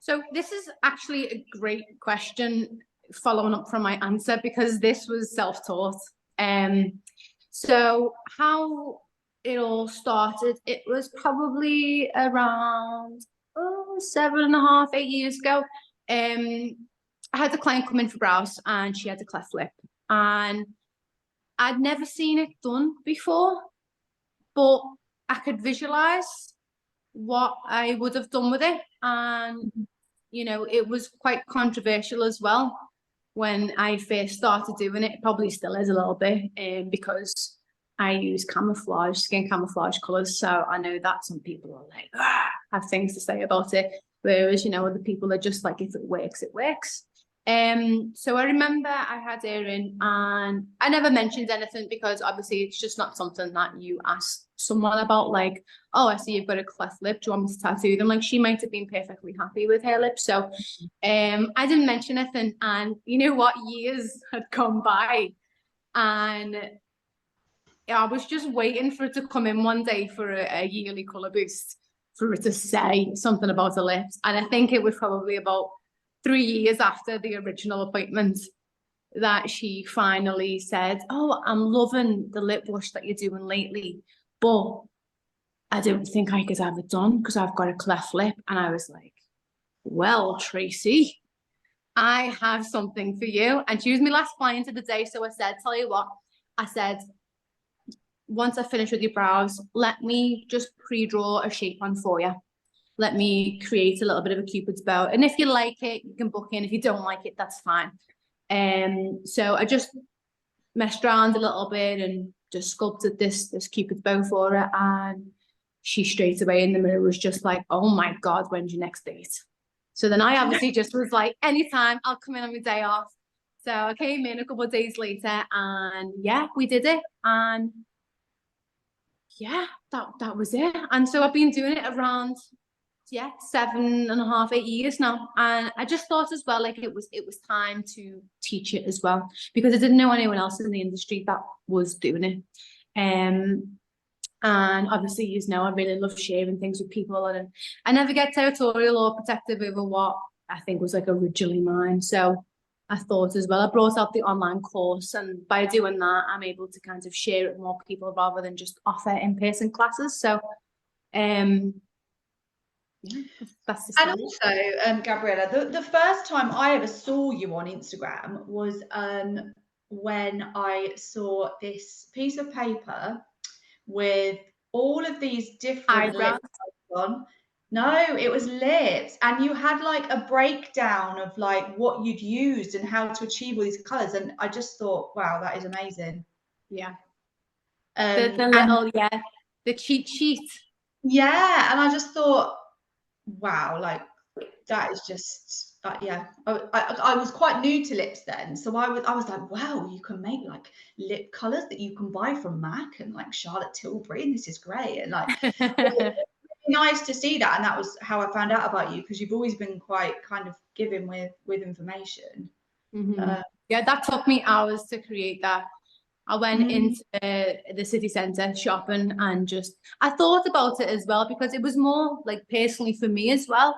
So this is actually a great question, following up from my answer, because this was self-taught. So how it all started, it was probably around 7.5, 8 years ago. I had a client come in for brows, and she had a cleft lip, and I'd never seen it done before, but I could visualize what I would have done with it. And, you know, it was quite controversial as well when I first started doing it. It probably still is a little bit, because I use skin camouflage colors. So I know that some people are like, have things to say about it. Whereas, you know, other people are just like, if it works, it works. So I remember I had her in, and I never mentioned anything, because obviously it's just not something that you ask someone about, like, oh, I see you've got a cleft lip, do you want me to tattoo them? Like, she might have been perfectly happy with her lips. So I didn't mention anything, and you know what, years had gone by, and I was just waiting for it to come in one day for a yearly colour boost, for it to say something about the lips. And I think it was probably about 3 years after the original appointment that she finally said, oh, I'm loving the lip wash that you're doing lately, but I don't think I could have it done because I've got a cleft lip. And I was like, well, Tracy, I have something for you. And she was my last client of the day. So I said, tell you what, I said, once I finish with your brows, let me just pre-draw a shape on for you. Let me create a little bit of a Cupid's bow. And if you like it, you can book in. If you don't like it, that's fine. So I just messed around a little bit and just sculpted this Cupid's bow for her. And she straight away in the mirror was just like, oh my God, when's your next date? So then I obviously just was like, anytime, I'll come in on my day off. So I came in a couple of days later, and yeah, we did it. And yeah, that was it. And so I've been doing it around 7.5, 8 years now. And I just thought as well, like, it was time to teach it as well, because I didn't know anyone else in the industry that was doing it. And obviously, you know, I really love sharing things with people, and I never get territorial or protective over what I think was like originally mine. So I thought as well, I brought out the online course, and by doing that, I'm able to kind of share it with more people rather than just offer in-person classes. So yeah, that's the And story. also, Gabriella, the first time I ever saw you on Instagram was when I saw this piece of paper with all of these different Eyebrows. lip on. No, it was lips. And you had like a breakdown of like what you'd used and how to achieve all these colours. And I just thought, wow, that is amazing. Yeah. The And little, the cheat sheet. yeah, and I just thought, wow, like that is just yeah. I was quite new to lips then, so I was like, wow, you can make like lip colours that you can buy from MAC and like Charlotte Tilbury, and this is great. And like it was really nice to see that, and that was how I found out about you, because you've always been quite kind of giving with information. Yeah, that took me hours to create that. I went into the city centre shopping and I thought about it as well, because it was more like personally for me as well.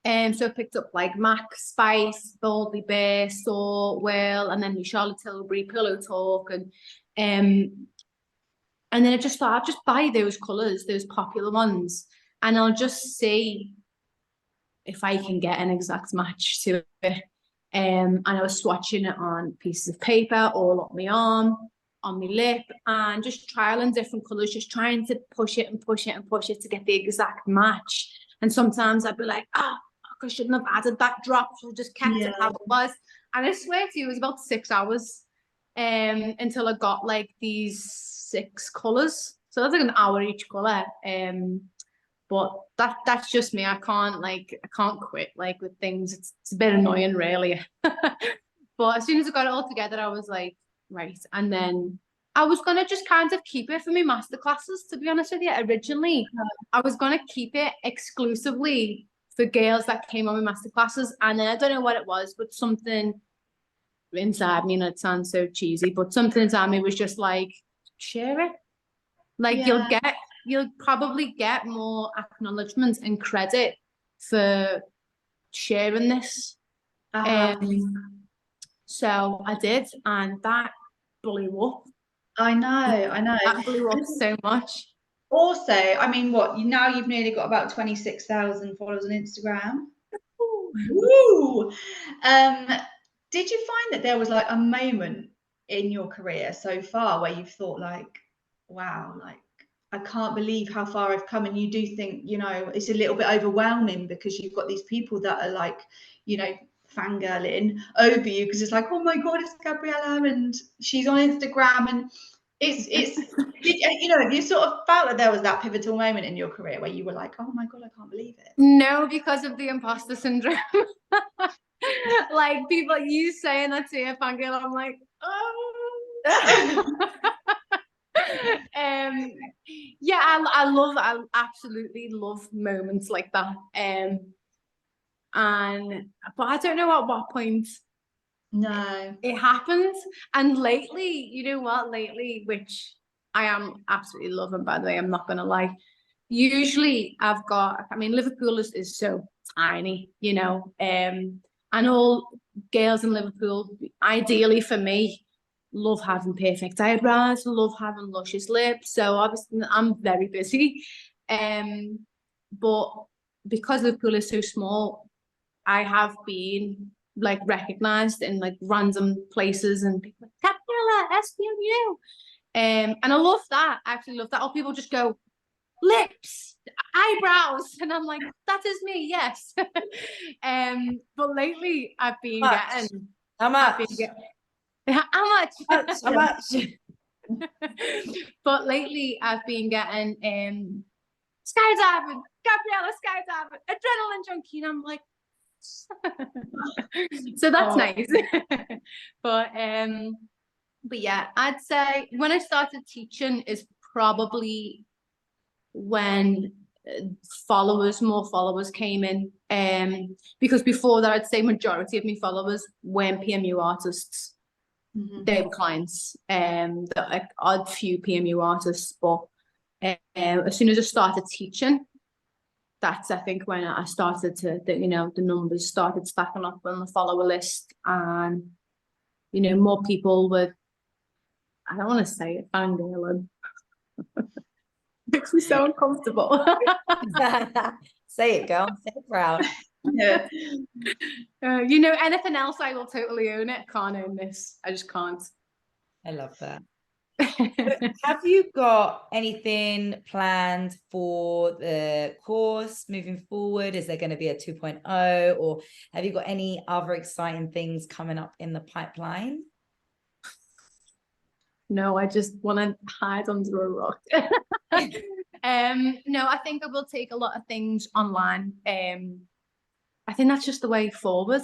So I picked up like MAC, Spice, Boldly Bare, Soar, Whirl, and then Charlotte Tilbury, Pillow Talk, and then I just thought I'd just buy those colours, those popular ones, and I'll just see if I can get an exact match to it. And I was swatching it on pieces of paper all up my arm, on my lip, and just trialing different colours, just trying to push it and push it and push it to get the exact match. And sometimes I'd be like, I shouldn't have added that drop, so I just kept it how it was. And I swear to you, it was about 6 hours until I got like these 6 colours. So that's like an hour each colour. But that's just me. I can't quit like with things. It's a bit annoying, really. But as soon as I got it all together, I was like, right. And then I was gonna just kind of keep it for my masterclasses, to be honest with you. Originally, I was gonna keep it exclusively for girls that came on my masterclasses. And then I don't know what it was, but something inside me, and it sounds so cheesy, but something inside me was just like, share it. Like you'll probably get more acknowledgement and credit for sharing this. So I did, and that blew up. I know. That blew up so much. Also, I mean, now you've nearly got about 26,000 followers on Instagram. Woo! Did you find that there was like a moment in your career so far where you've thought like, wow, like I can't believe how far I've come? And you do think, it's a little bit overwhelming because you've got these people that are like, fangirling over you, because it's like, oh my God, it's Gabriella and she's on Instagram, and it's you sort of felt that there was that pivotal moment in your career where you were like, oh my God, I can't believe it. No, because of the imposter syndrome. Like people, you saying that to a fangirl, I'm like, oh. I absolutely love moments like that. But I don't know at what point it happened. And lately, which I am absolutely loving, by the way, I'm not gonna lie. Usually Liverpool is so tiny, and all girls in Liverpool, ideally for me, love having perfect eyebrows, love having luscious lips. So obviously I'm very busy. But because Liverpool is so small, I have been like recognized in like random places, and people like, Gabriella, SPMU. And I love that. I actually love that. Or people just go, lips, eyebrows, and I'm like, that is me, yes. But lately I've been getting how much? But lately I've been getting skydiving, Gabriella skydiving, adrenaline junkie, and I'm like, so that's nice. But yeah, I'd say when I started teaching is probably when more followers came in, because before that I'd say majority of my followers weren't PMU artists. They were clients, the odd few PMU artists, but as soon as I started teaching, that's I think when I started the numbers started stacking up on the follower list, and more people with, I don't want to say it, fangirling. Makes me so uncomfortable. Say it, girl. Say it proud. Yeah. Anything else, I will totally own it. Can't own this. I just can't. I love that. Have you got anything planned for the course moving forward? Is there going to be a 2.0, or have you got any other exciting things coming up in the pipeline? No, I just want to hide under a rock. No, I think I will take a lot of things online. I think that's just the way forward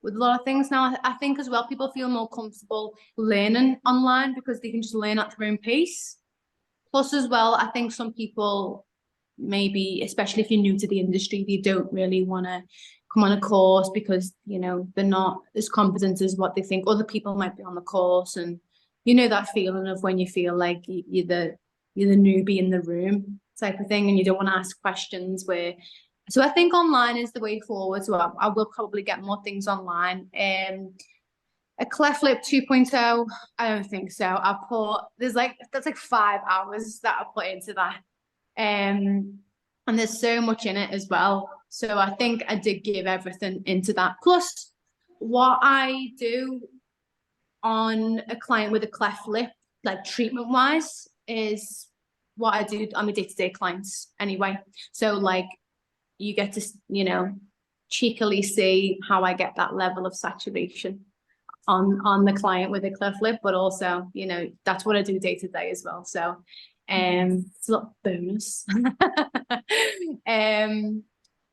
with a lot of things now. I think as well, people feel more comfortable learning online because they can just learn at their own pace. Plus, as well, I think some people, maybe, especially if you're new to the industry, they don't really want to come on a course because, they're not as competent as what they think other people might be on the course. And that feeling of when you feel like you're the newbie in the room type of thing, and you don't want to ask questions so I think online is the way forward. So I will probably get more things online. A cleft lip 2.0, I don't think so. That's like 5 hours that I put into that. And there's so much in it as well. So I think I did give everything into that. Plus, what I do on a client with a cleft lip, like treatment wise, is what I do on my day-to-day clients anyway. So like you get to, cheekily see how I get that level of saturation on the client with a cleft lip, but also, that's what I do day to day as well. So it's a little bonus.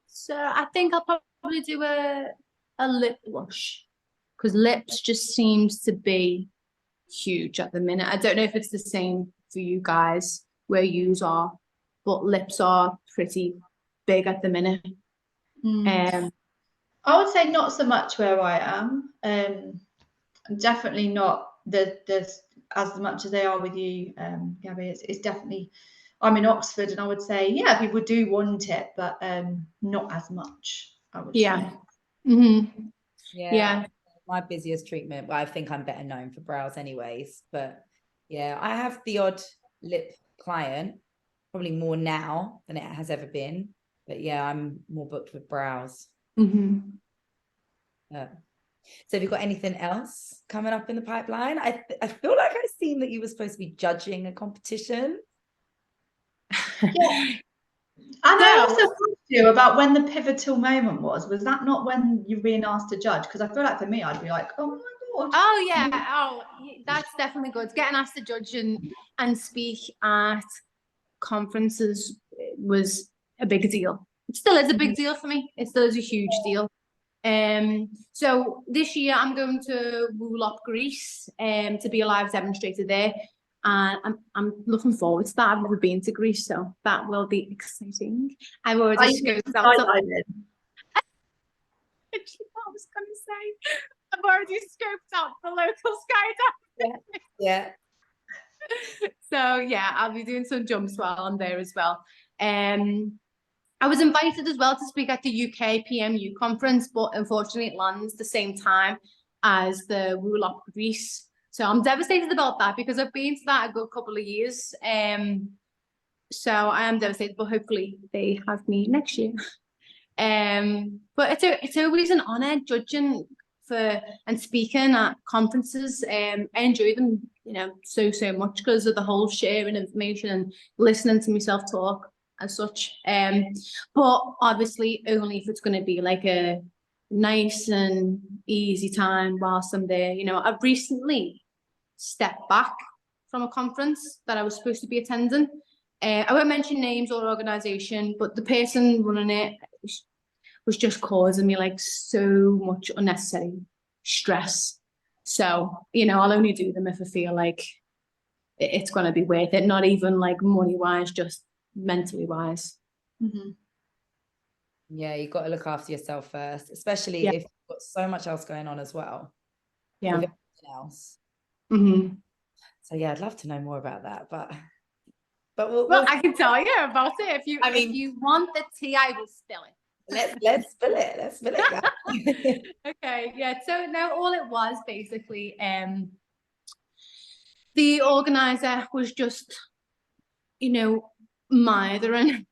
So I think I'll probably do a lip blush, because lips just seems to be huge at the minute. I don't know if it's the same for you guys where yous are, but lips are pretty big at the minute. I would say not so much where I am. Definitely not there's as much as they are with you, Gabby. It's definitely, I'm in Oxford, and I would say, yeah, people do want it, but not as much, I would say. Mm-hmm. Yeah. My busiest treatment, but I think I'm better known for brows anyways. But yeah, I have the odd lip client, probably more now than it has ever been. But yeah, I'm more booked with brows. Mm-hmm. So have you got anything else coming up in the pipeline? I feel like I've seen that you were supposed to be judging a competition. Yeah. And I also asked you about when the pivotal moment was. Was that not when you're being asked to judge? Because I feel like for me, I'd be like, oh my God. Oh yeah. Oh, that's definitely good. Getting asked to judge and speak at conferences was a big deal. It still is a big deal for me. It still is a huge deal. So this year I'm going to Woolop, Greece, to be a live demonstrator there. And I'm looking forward to that. I've never been to Greece, so that will be exciting. I've already scoped out. I was going to say, I've already scoped out the local skydiving. Yeah. So yeah, I'll be doing some jumps while I'm there as well. I was invited as well to speak at the UK PMU conference, but unfortunately it lands the same time as the Woolop Greece. So I'm devastated about that because I've been to that a good couple of years. So I am devastated, but hopefully they have me next year. But it's always an honor judging and speaking at conferences. I enjoy them, so much because of the whole sharing information and listening to myself talk as such. But obviously only if it's going to be like a nice and easy time whilst I'm there. I've recently stepped back from a conference that I was supposed to be attending. I won't mention names or organization, but the person running it was just causing me like so much unnecessary stress. So, I'll only do them if I feel like it's going to be worth it, not even like money wise, just mentally wise. Mm-hmm. Yeah, you've got to look after yourself first, especially if you've got so much else going on as well. Yeah. With everything else. Mm-hmm. So yeah, I'd love to know more about that, but well, I can tell you about it. If you want the tea, I will spill it. Let's spill it. Let's spill it. Okay, yeah. So now all it was basically, the organizer was just, mithering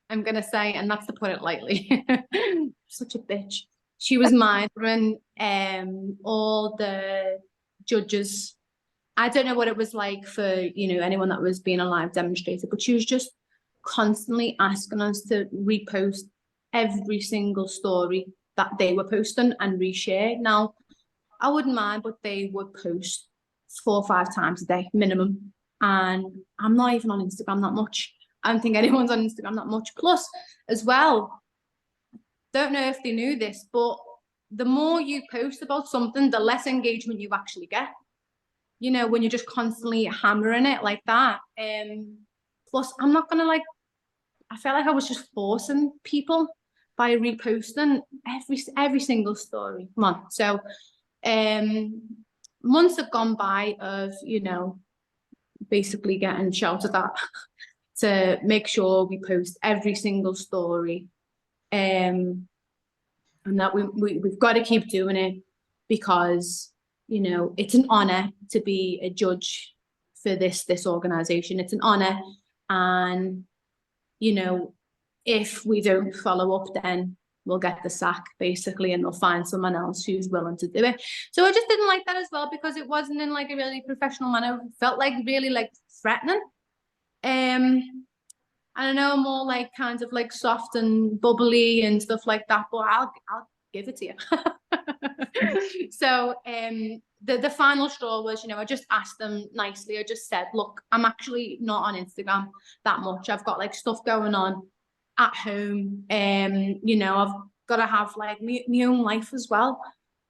I'm gonna say, and that's to put it lightly. Such a bitch. She was mithering all the judges. I don't know what it was like for, anyone that was being a live demonstrator, but she was just constantly asking us to repost every single story that they were posting and reshare. Now, I wouldn't mind, but they would post 4 or 5 times a day minimum. And I'm not even on Instagram that much. I don't think anyone's on Instagram that much. Plus, as well, don't know if they knew this, but the more you post about something, the less engagement you actually get. When you're just constantly hammering it like that. Plus, I'm not gonna I felt like I was just forcing people by reposting every single story. Come on. So months have gone by of, basically getting shouted at to make sure we post every single story. And that we've got to keep doing it because, it's an honor to be a judge for this organization. It's an honor. And, if we don't follow up, then we'll get the sack basically, and they'll find someone else who's willing to do it. So I just didn't like that as well, because it wasn't in a really professional manner. It felt really threatening. I know I'm more kind of soft and bubbly and stuff like that, but I'll give it to you. So the final straw was, I just asked them nicely. I just said, look, I'm actually not on Instagram that much. I've got stuff going on at home. I've got to have my own life as well.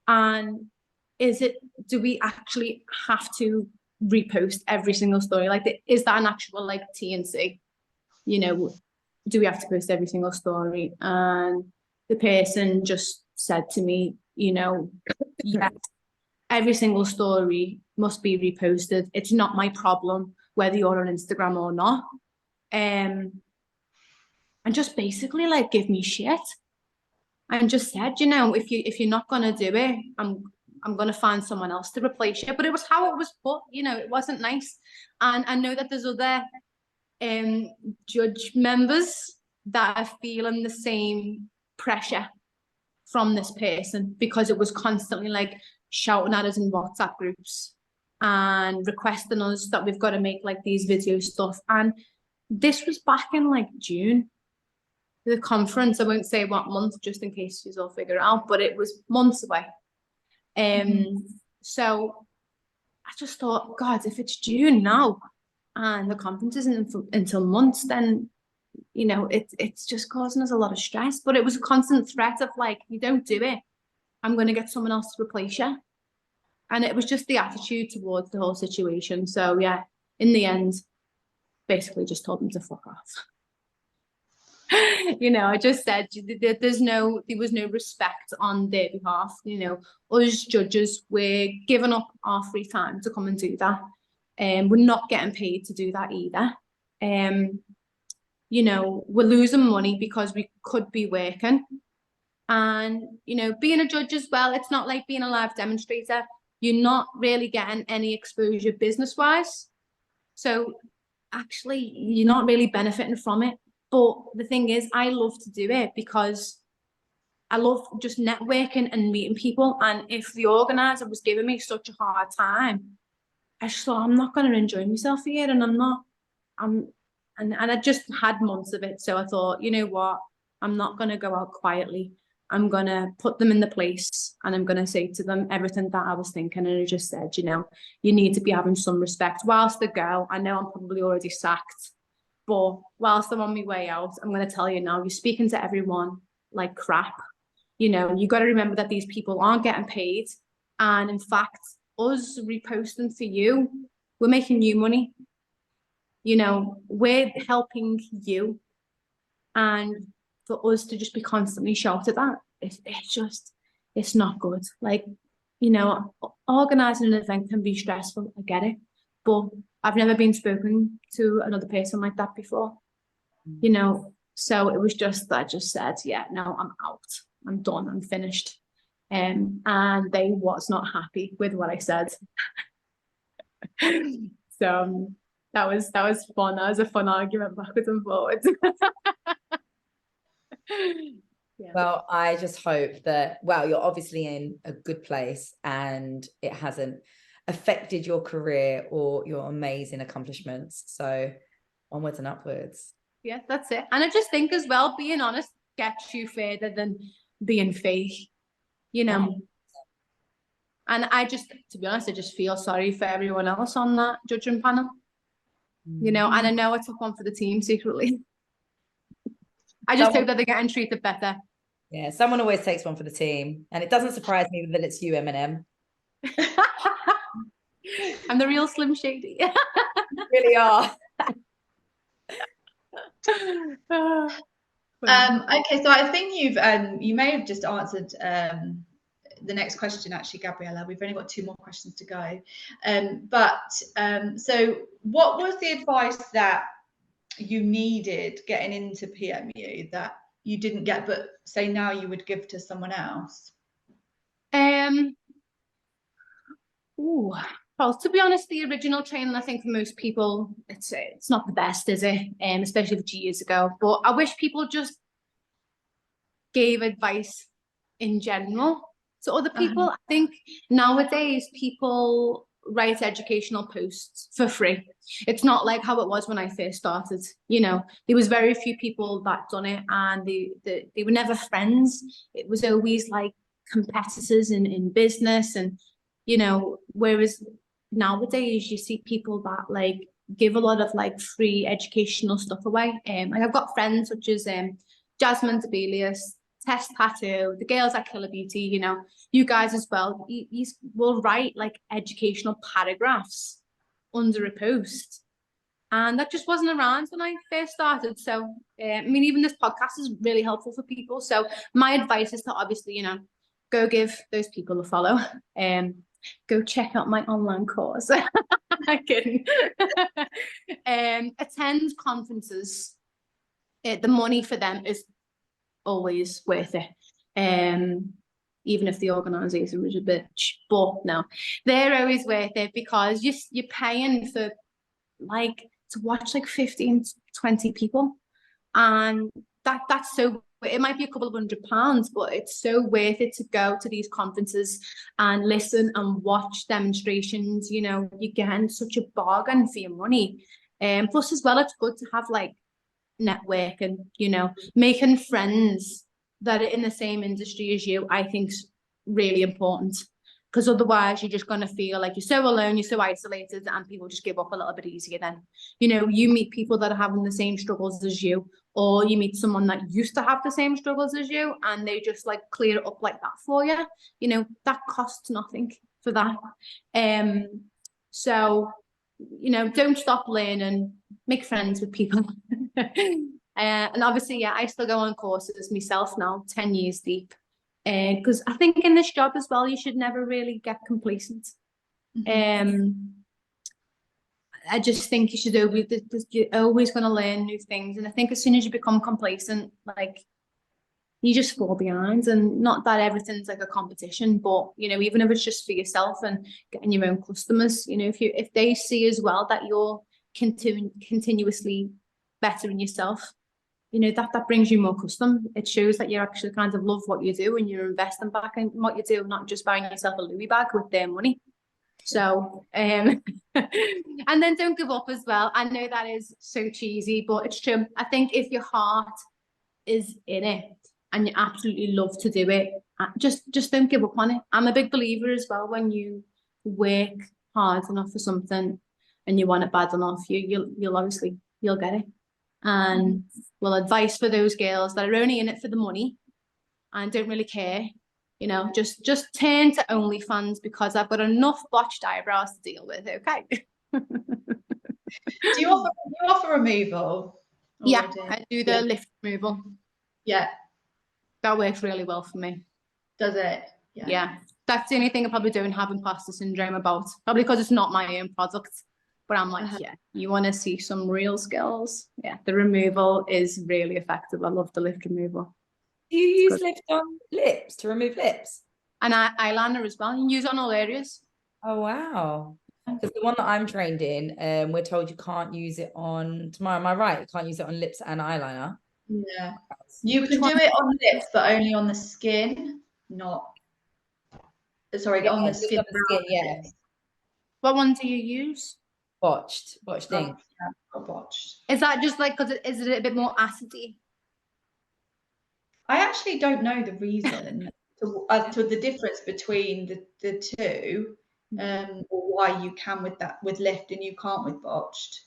And do we actually have to repost every single story? Is that an actual T&C? Do we have to post every single story? And the person just said to me, yeah, every single story must be reposted. It's not my problem whether you're on Instagram or not. And just basically give me shit. And just said, if you're not gonna do it, I'm gonna find someone else to replace you. But it was how it was put, it wasn't nice. And I know that there's other judge members that are feeling the same pressure from this person, because it was constantly shouting at us in WhatsApp groups and requesting us that we've got to make these video stuff. And this was back in June. The conference, I won't say what month, just in case you all figure it out, but it was months away. So I just thought, God, if it's June now and the conference isn't until months, then it's just causing us a lot of stress. But it was a constant threat of you don't do it, I'm going to get someone else to replace you. And it was just the attitude towards the whole situation. So yeah, in the end, basically just told them to fuck off. I just said there was no respect on their behalf. Us judges, we're giving up our free time to come and do that. We're not getting paid to do that either. We're losing money because we could be working. And, being a judge as well, it's not like being a live demonstrator. You're not really getting any exposure business-wise. So actually, you're not really benefiting from it. But the thing is, I love to do it because I love just networking and meeting people. And if the organizer was giving me such a hard time, I just thought, I'm not going to enjoy myself here. And and I just had months of it. So I thought, you know what? I'm not going to go out quietly. I'm going to put them in the place, and I'm going to say to them everything that I was thinking. And I just said, you need to be having some respect. Whilst the girl, I know I'm probably already sacked, but whilst I'm on my way out, I'm going to tell you now, you're speaking to everyone like crap. You got to remember that these people aren't getting paid. And in fact, us reposting for you, we're making you money. We're helping you. And for us to just be constantly shouted at, it's not good. Organizing an event can be stressful, I get it, but I've never been spoken to another person like that before. So it was just, I just said, yeah, no, I'm out, I'm done, I'm finished. And they was not happy with what I said. So that was fun. That was a fun argument backwards and forwards. Yeah. Well, I just hope that, well, you're obviously in a good place and it hasn't affected your career or your amazing accomplishments. So onwards and upwards. Yeah, that's it. And I just think as well, being honest gets you further than being fake, you know. And I just, to be honest, I just feel sorry for everyone else on that judging panel, you know, and I know I took one for the team secretly. I just hope that they're getting treated better. Yeah, someone always takes one for the team. And it doesn't surprise me that it's you, Eminem. I'm the real Slim Shady. You really are. Okay, so I think you may have just answered the next question, actually, Gabriella. We've only got 2 more questions to go. So what was the advice that you needed getting into PMU that you didn't get, but say now you would give to someone else? Well, to be honest, the original training, I think for most people, it's not the best, is it? Especially 2 years ago. But I wish people just gave advice in general to other people. I think nowadays people write educational posts for free. It's not like how it was when I first started. You know, there was very few people that done it, and they were never friends. It was always like competitors in business, and you know, whereas nowadays you see people that like give a lot of like free educational stuff away. Like I've got friends such as Jasmine Debelius, Test Tattoo, the girls at Killer Beauty, you know, you guys as well. You will write like educational paragraphs under a post. And that just wasn't around when I first started. So, I mean, even this podcast is really helpful for people. So my advice is to obviously, you know, go give those people a follow. Go check out my online course. I'm kidding. Attend conferences. The money for them is always worth it. Even if the organisation was a bitch, but no, they're always worth it because you're paying for like to watch like 15, 20 people, and that's so. It might be a couple of £100, but it's so worth it to go to these conferences and listen and watch demonstrations. You know, you're getting such a bargain for your money. Plus, as well, it's good to have like network and, you know, making friends that are in the same industry as you, I think is really important. Because otherwise, you're just going to feel like you're so alone, you're so isolated, and people just give up a little bit easier then. You know, you meet people that are having the same struggles as you, or you meet someone that used to have the same struggles as you, and they just like clear it up like that for you. You know, that costs nothing for that. So, you know, don't stop learning, make friends with people. And obviously, yeah, I still go on courses myself now, 10 years deep. Because I think in this job as well, you should never really get complacent. I just think you should you're always going to learn new things. And I think as soon as you become complacent, like you just fall behind. And not that everything's like a competition, but you know, even if it's just for yourself and getting your own customers, you know, if they see as well that you're continuously bettering yourself, you know, that brings you more custom. It shows that you actually kind of love what you do and you're investing back in what you do, not just buying yourself a Louis bag with their money. So, and then don't give up as well. I know that is so cheesy, but it's true. I think if your heart is in it and you absolutely love to do it, just don't give up on it. I'm a big believer as well, when you work hard enough for something and you want it bad enough, you'll obviously, you'll get it. And well, advice for those girls that are only in it for the money and don't really care, you know, just turn to OnlyFans, because I've got enough botched eyebrows to deal with. Okay. Do you offer removal? Yeah, I do the lift removal. Yeah, that works really well for me. Does it? Yeah. That's the only thing I probably don't have imposter syndrome about. Probably because it's not my own product. But I'm like, yeah, you want to see some real skills? Yeah, the removal is really effective. I love the lift removal. Do you use lift on lips to remove lips? And eyeliner as well. You can use it on all areas. Oh, wow. Because the one that I'm trained in, we're told you can't use it on, Tamara, am I right? You can't use it on lips and eyeliner? Yeah. You can do it on lips, but only on the skin, not sorry, on the just skin. on the skin, yeah. What one do you use? Botched ink. Yeah, got botched. Is that just like, because is it a bit more acidy? I actually don't know the reason as to the difference between the two, or why you can with lift and you can't with botched.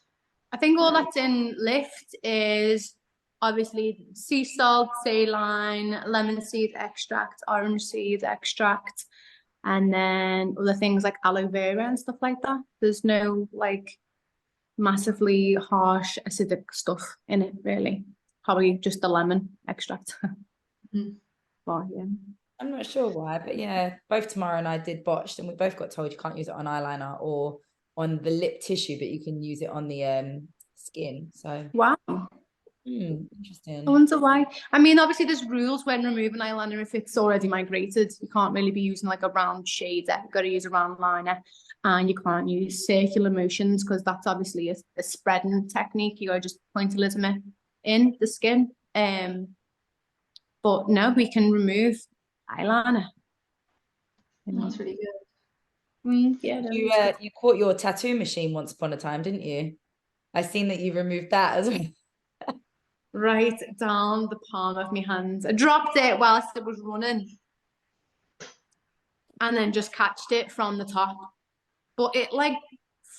I think all that's in lift is obviously sea salt, saline, lemon seed extract, orange seed extract, and then other things like aloe vera and stuff like that. There's no like massively harsh acidic stuff in it, really. Probably just the lemon extract. But yeah. I'm not sure why, but yeah, both Tamara and I did botched, and we both got told you can't use it on eyeliner or on the lip tissue, but you can use it on the skin. So Wow. interesting. I wonder why. I mean, obviously there's rules when removing eyeliner if it's already migrated. You can't really be using like a round shader. You've got to use a round liner, and you can't use circular motions because that's obviously a spreading technique. You got to just point a little bit in the skin. But no, we can remove eyeliner. That's really good. Yeah. You caught your tattoo machine once upon a time, didn't you? I seen that you removed that as well. Right down the palm of my hand. I dropped it whilst it was running, and then just catched it from the top. But it like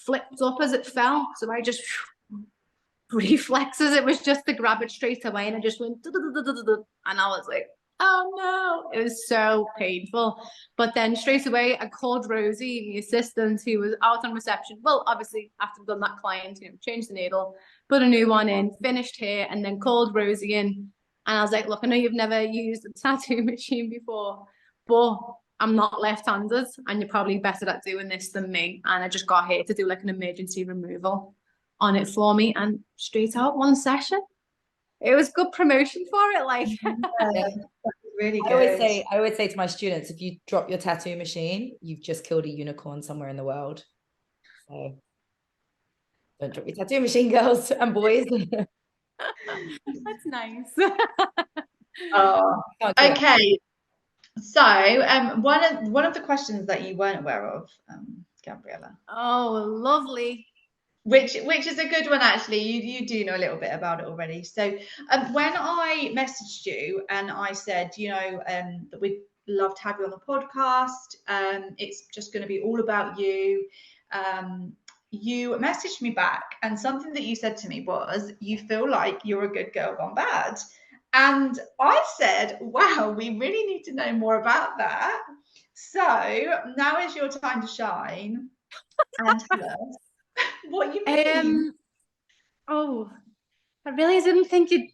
flipped up as it fell, so I just reflexes. It was just to grab it straight away, and I just went, and I was like, oh no, it was so painful. But then straight away I called Rosie, the assistant, who was out on reception. Well, obviously after I've done that client, changed the needle, put a new one in, finished here, and then called Rosie in, and I was like, look, I know you've never used a tattoo machine before, but I'm not left-handed and you're probably better at doing this than me, and I just got here to do like an emergency removal on it for me, and straight out one session. It was good promotion for it, like. Yeah, really good. I always say to my students, if you drop your tattoo machine, you've just killed a unicorn somewhere in the world. So don't drop your tattoo machine, girls and boys. That's nice. Oh, okay. So, one of the questions that you weren't aware of, Gabriella. Oh, lovely. Which is a good one, actually. You do know a little bit about it already. So when I messaged you and I said, that we'd love to have you on the podcast, it's just going to be all about you. You messaged me back, and something that you said to me was, you feel like you're a good girl gone bad. And I said, wow, we really need to know more about that. So now is your time to shine and tell us what you mean. Oh, I really didn't think you'd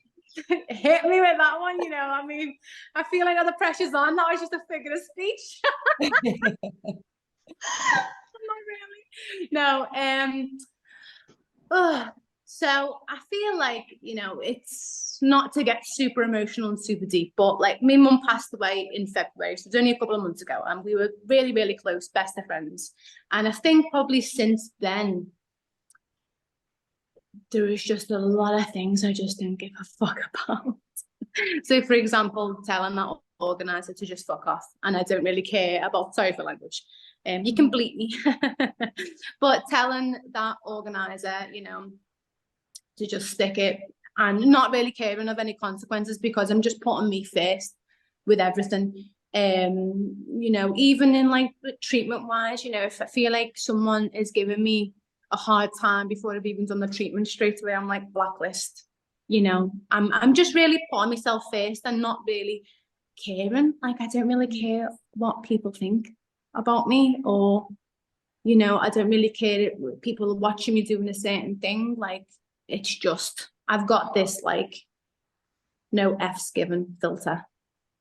hit me with that one, I mean, I feel like the pressure's on. That was just a figure of speech. Not really. No, so I feel like, it's not to get super emotional and super deep, but like my mum passed away in February, so it's only a couple of months ago, and we were really, really close, best of friends. And I think probably since then, there was just a lot of things I just didn't give a fuck about. So, for example, telling that organizer to just fuck off, and I don't really care about, sorry for language, you can bleep me, but telling that organizer, to just stick it and not really caring of any consequences, because I'm just putting me first with everything. Even in like treatment wise, if I feel like someone is giving me a hard time before I've even done the treatment, straight away I'm like, blacklist. I'm just really putting myself first and not really caring. Like, I don't really care what people think about me, or I don't really care if people are watching me doing a certain thing. Like, it's just, I've got this like no F's given filter,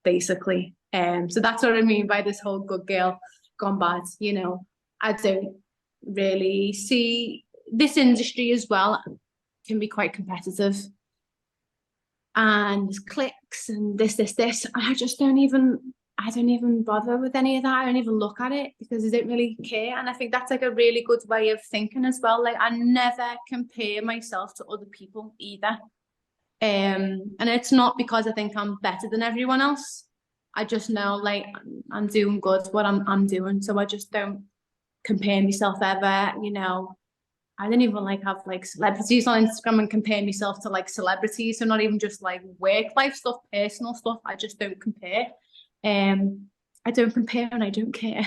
basically. So that's what I mean by this whole good girl gone bad. I don't really see this industry as well can be quite competitive, and clicks and this. I don't even bother with any of that. I don't even look at it because I don't really care. And I think that's like a really good way of thinking as well. Like, I never compare myself to other people either. And it's not because I think I'm better than everyone else. I just know like I'm doing good what I'm doing. So I just don't compare myself ever, you know. I don't even like have like celebrities on Instagram and compare myself to like celebrities. So not even just like work life stuff, personal stuff. I just don't compare. I don't compare and I don't care.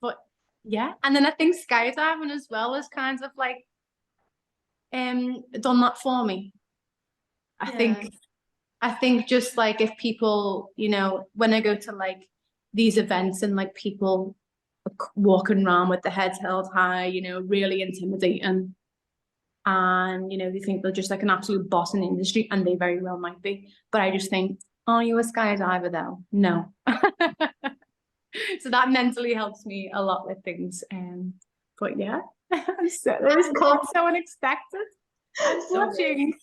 But yeah, and then I think skydiving as well is kind of like done that for me. I think just like if people, you know, when I go to like these events and like people walking around with their heads held high, you know, really intimidating. And, you know, they think they're just like an absolute boss in the industry, and they very well might be. But I just think, are you a skydiver though? No. So that mentally helps me a lot with things. But yeah, so it was called so unexpected. I'm watching.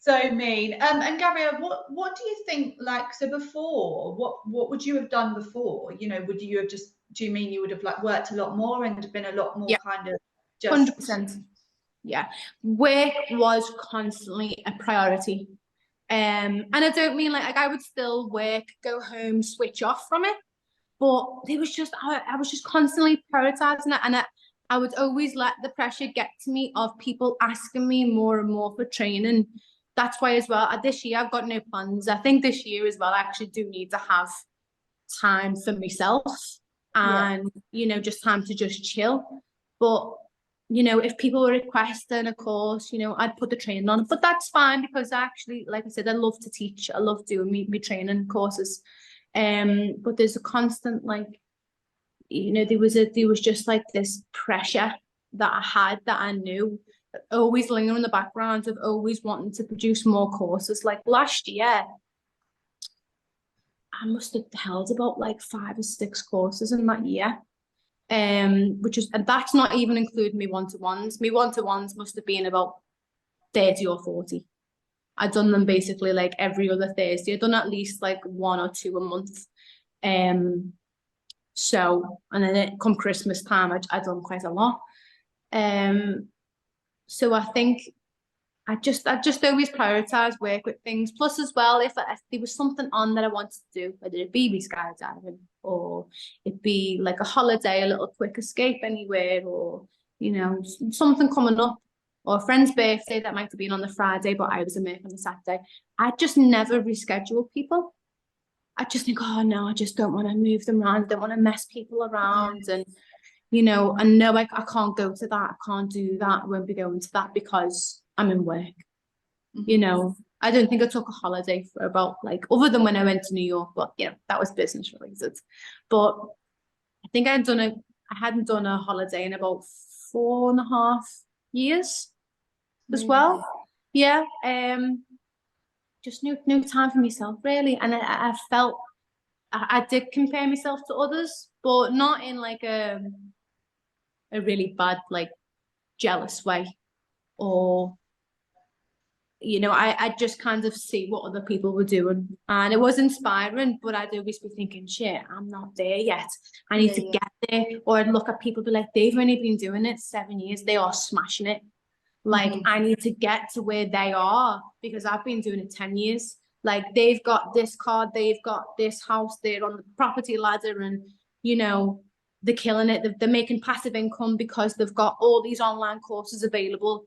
So mean. And Gabriella, what do you think, like, so before, what would you have done before? You know, would you have just, do you mean you would have like worked a lot more and been a lot more kind of just 100%. Yeah. Work was constantly a priority. And I don't mean like I would still work, go home, switch off from it. But it was just, I was just constantly prioritizing it. And I would always let the pressure get to me of people asking me more and more for training. That's why as well, this year I've got no plans. I think this year as well, I actually do need to have time for myself and, you know, just time to just chill. But, you know, if people were requesting a course, you know, I'd put the training on. But that's fine because actually, like I said, I love to teach. I love doing me training courses. But there's a constant, like, you know, there was just like this pressure that I had, that I knew always lingering in the background of always wanting to produce more courses. Like last year, I must have held about like 5 or 6 courses in that year. And that's not even including me one-to-ones. Me one-to-ones must have been about 30 or 40. I'd done them basically like every other Thursday. I'd done at least like 1 or 2 a month. So, and then come Christmas time, I'd done quite a lot. So I think I just always prioritize work with things. Plus as well, if there was something on that I wanted to do, whether it be skydiving or it be like a holiday, a little quick escape anywhere, or, you know, something coming up, or a friend's birthday that might have been on the Friday, but I was in work on the Saturday, I just never reschedule people. I just think, oh no, I just don't want to move them around. I don't want to mess people around. And, you know, I know I can't go to that. I can't do that. I won't be going to that because I'm in work. You know, I don't think I took a holiday for about like, other than when I went to New York, but you know, that was business related. But I think I hadn't done a holiday in about 4.5 years as well. Yeah. Just no time for myself really. And I felt I did compare myself to others, but not in like a really bad, like jealous way, or, you know, I just kind of see what other people were doing, and it was inspiring, but I'd always be thinking, shit, I'm not there yet. I need to get there. Or I'd look at people, be like, they've only been doing it 7 years. They are smashing it. Like, I need to get to where they are because I've been doing it 10 years. Like, they've got this car, they've got this house, they're on the property ladder, and, you know, they're killing it. They're making passive income because they've got all these online courses available.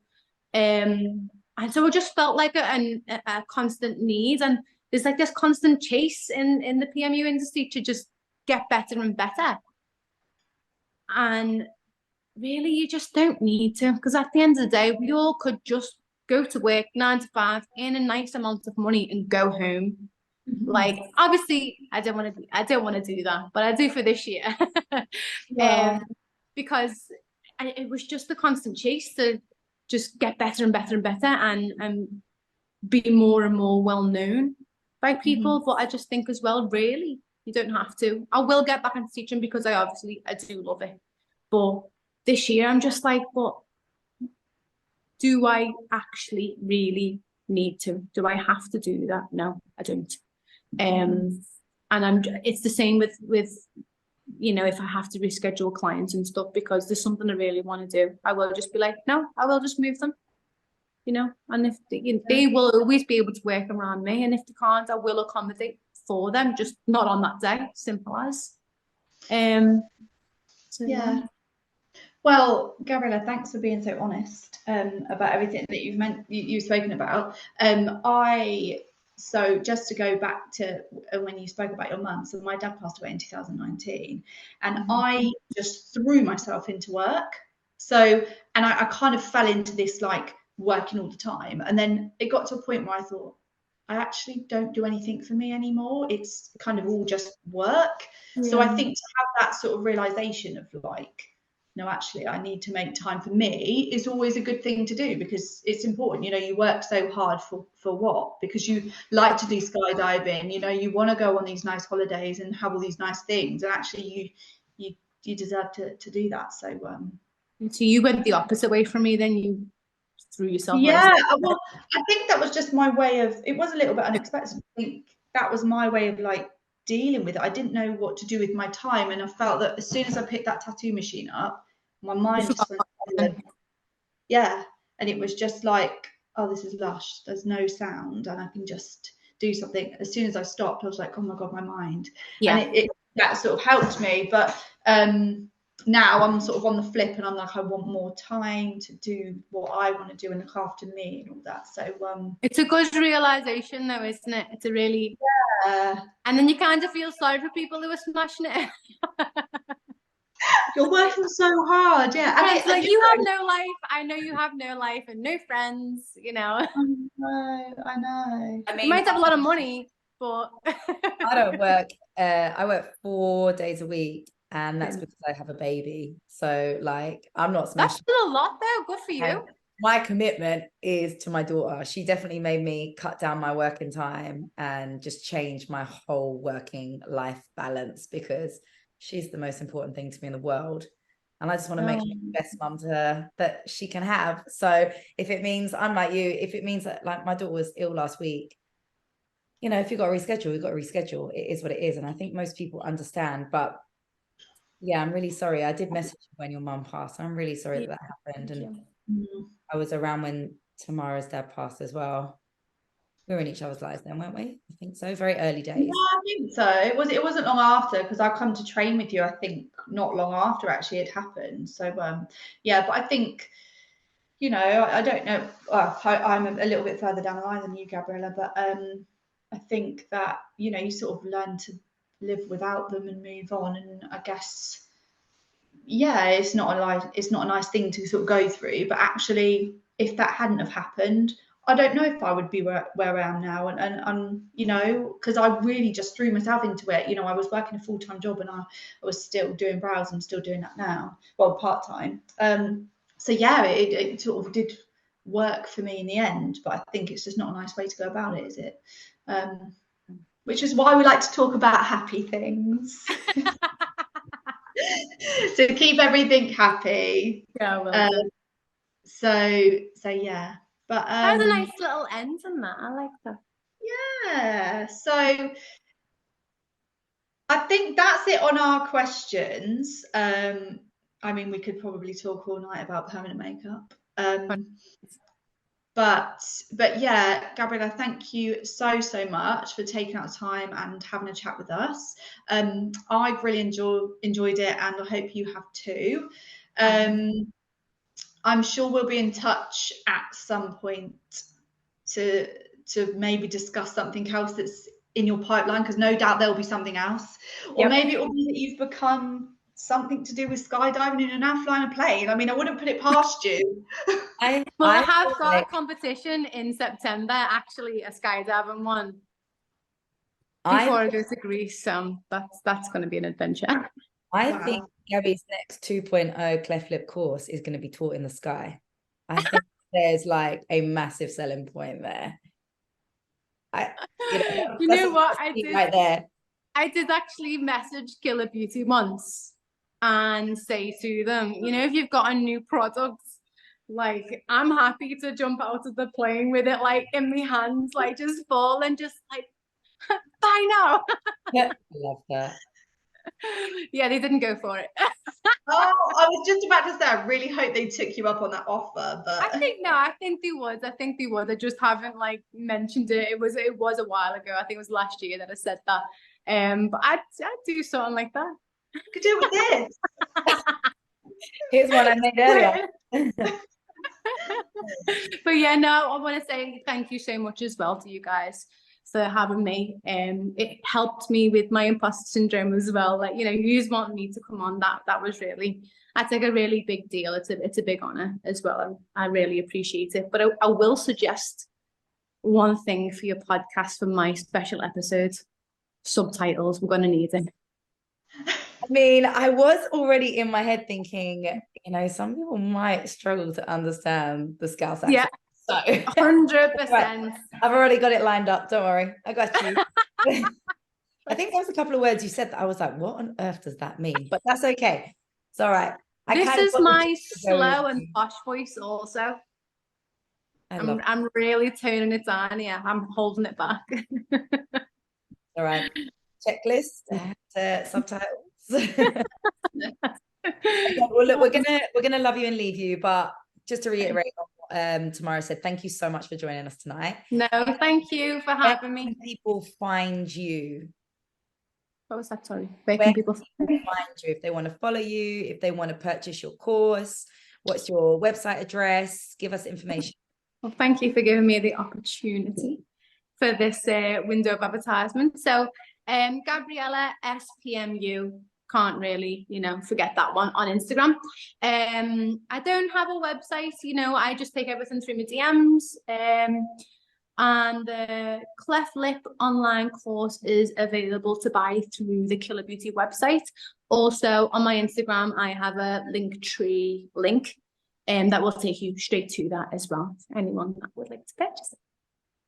And so it just felt like a constant need. And there's like this constant chase in the PMU industry to just get better and better. And really, you just don't need to, because at the end of the day, we all could just go to work 9 to 5, earn a nice amount of money, and go home. Like, obviously, I don't want to do that, but I do for this year. Because it was just the constant chase to just get better and better and better, and be more and more well known by people. But I just think as well, really, you don't have to. I will get back into teaching because I do love it. But this year, I'm just like, but do I actually really need to? Do I have to do that? No, I don't. And it's the same with, you know, if I have to reschedule clients and stuff because there's something I really want to do, I will just be like, no, I will just move them. you know, and if they will always be able to work around me, and if they can't, I will accommodate for them, just not on that day. Simple as. So Yeah. Well, Gabriella, thanks for being so honest about everything that you've spoken about. So just to go back to when you spoke about your mum, so my dad passed away in 2019, and I just threw myself into work. So, and I kind of fell into this like working all the time, and then it got to a point where I thought, I actually don't do anything for me anymore. It's kind of all just work. Yeah. So I think to have that sort of realization of like, no, actually, I need to make time for me is always a good thing to do, because it's important. You know, you work so hard for what? Because you like to do skydiving, you know, you want to go on these nice holidays and have all these nice things, and actually you deserve to do that. So you went the opposite way from me, then you threw yourself. Yeah, well, I think that was just my way of, it was a little bit unexpected. I think that was my way of like dealing with it. I didn't know what to do with my time, and I felt that as soon as I picked that tattoo machine up, my mind just went silent. Yeah, and it was just like, oh, this is lush. There's no sound, and I can just do something. As soon as I stopped, I was like, oh my god, my mind. Yeah, and that sort of helped me. But now I'm sort of on the flip, and I'm like, I want more time to do what I want to do and look after me and all that. So it's a good realization though, isn't it? It's a really, and then you kind of feel sorry for people who are smashing it. You're working so hard, yeah. And it's like, you have no life. I know you have no life and no friends, you know. I know. I mean, you might have a lot of money, but I don't work. I work 4 days a week, and that's because I have a baby. So like, I'm not smashing. That's still a lot though. Good for you. And my commitment is to my daughter. She definitely made me cut down my working time and just change my whole working life balance, because she's the most important thing to me in the world. And I just want to make her the best mum to her that she can have. So if it means, I'm like you, if it means that like my daughter was ill last week, you know, if you've got to reschedule, you've got to reschedule. It is what it is. And I think most people understand. But yeah, I'm really sorry. I did message you when your mum passed. I'm really sorry that happened. And I was around when Tamara's dad passed as well. We were in each other's lives then, weren't we? I think so. Very early days. Yeah, I think so. It wasn't long after, because I come to train with you, I think not long after actually it happened. So yeah, but I think, you know, I don't know. I'm a little bit further down the line than you, Gabriella, but I think that, you know, you sort of learn to live without them and move on. And I guess, yeah, it's not a nice thing to sort of go through. But actually, if that hadn't have happened, I don't know if I would be where I am now. And you know, because I really just threw myself into it. You know, I was working a full-time job, and I was still doing brows. I'm still doing that now, well, part-time. So yeah, it sort of did work for me in the end, but I think it's just not a nice way to go about it, is it? Which is why we like to talk about happy things. To keep everything happy. Yeah, well. So yeah. But that was a nice little end on that. I like that. Yeah. So I think that's it on our questions. I mean, we could probably talk all night about permanent makeup. But yeah, Gabriella, thank you so much for taking out time and having a chat with us. I've really enjoyed it, and I hope you have too. I'm sure we'll be in touch at some point to maybe discuss something else that's in your pipeline, because no doubt there'll be something else. Or maybe it will be that you've become something to do with skydiving and you're now flying a plane. I mean, I wouldn't put it past you. I have got a competition in September, actually, a skydiving one, before I go to Greece. That's going to be an adventure. I think Gabby's next 2.0 cleft lip course is going to be taught in the sky. I think there's like a massive selling point there. You know what I did right there. I did actually message Killer Beauty once and say to them, you know, if you've got a new product, like, I'm happy to jump out of the plane with it like in my hands, like just fall and just like, bye now. Yeah, I love that. Yeah, they didn't go for it. Oh, I was just about to say, I really hope they took you up on that offer, I but think they would. I think they would. I just haven't like mentioned it. It was a while ago. I think it was last year that I said that. But I'd do something like that. you could do it with this. Here's one I made earlier. But yeah, no, I want to say thank you so much as well to you guys for having me. It helped me with my imposter syndrome as well. Like, you know, you just want me to come on. That was really, that's like a really big deal. It's a big honor as well. And I really appreciate it. But I will suggest one thing for your podcast for my special episode. Subtitles. We're gonna need it. I mean, I was already in my head thinking, you know, some people might struggle to understand the Scouse accent. Yeah. So 100%. Right. I've already got it lined up. Don't worry. I got you. I think there was a couple of words you said that I was like, what on earth does that mean? But that's okay. It's all right. This is my slow and posh voice also. I'm really turning it down here. I'm holding it back. All right. Checklist, subtitles. Okay, well, look, we're gonna love you and leave you, but just to reiterate what Tamara said, thank you so much for joining us tonight. No, thank you for having me. Where can people find you? What was that? Sorry. Where can people find you if they want to follow you, if they want to purchase your course? What's your website address? Give us information. Well, thank you for giving me the opportunity for this window of advertisement. So Gabriella SPMU, can't really, you know, forget that one on Instagram. I don't have a website, you know, I just take everything through my DMs. And the Cleft Lip online course is available to buy through the Killer Beauty website. Also on my Instagram, I have a Linktree link that will take you straight to that as well. For anyone that would like to purchase it.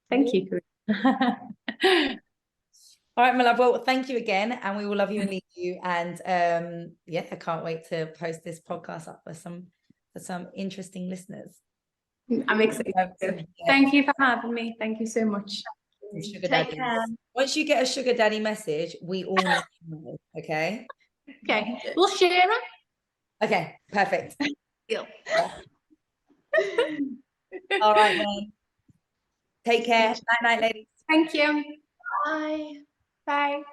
Thank you. All right, my love. Well, thank you again, and we will love you and leave you. And yeah, I can't wait to post this podcast up for some interesting listeners. I'm excited. Yeah. Thank you for having me. Thank you so much. Sugar daddy. Once you get a sugar daddy message, we all know. Okay. Okay. We'll share it. Okay. Perfect. Deal. All right, then. Take care. Night, night, ladies. Thank you. Bye. Bye.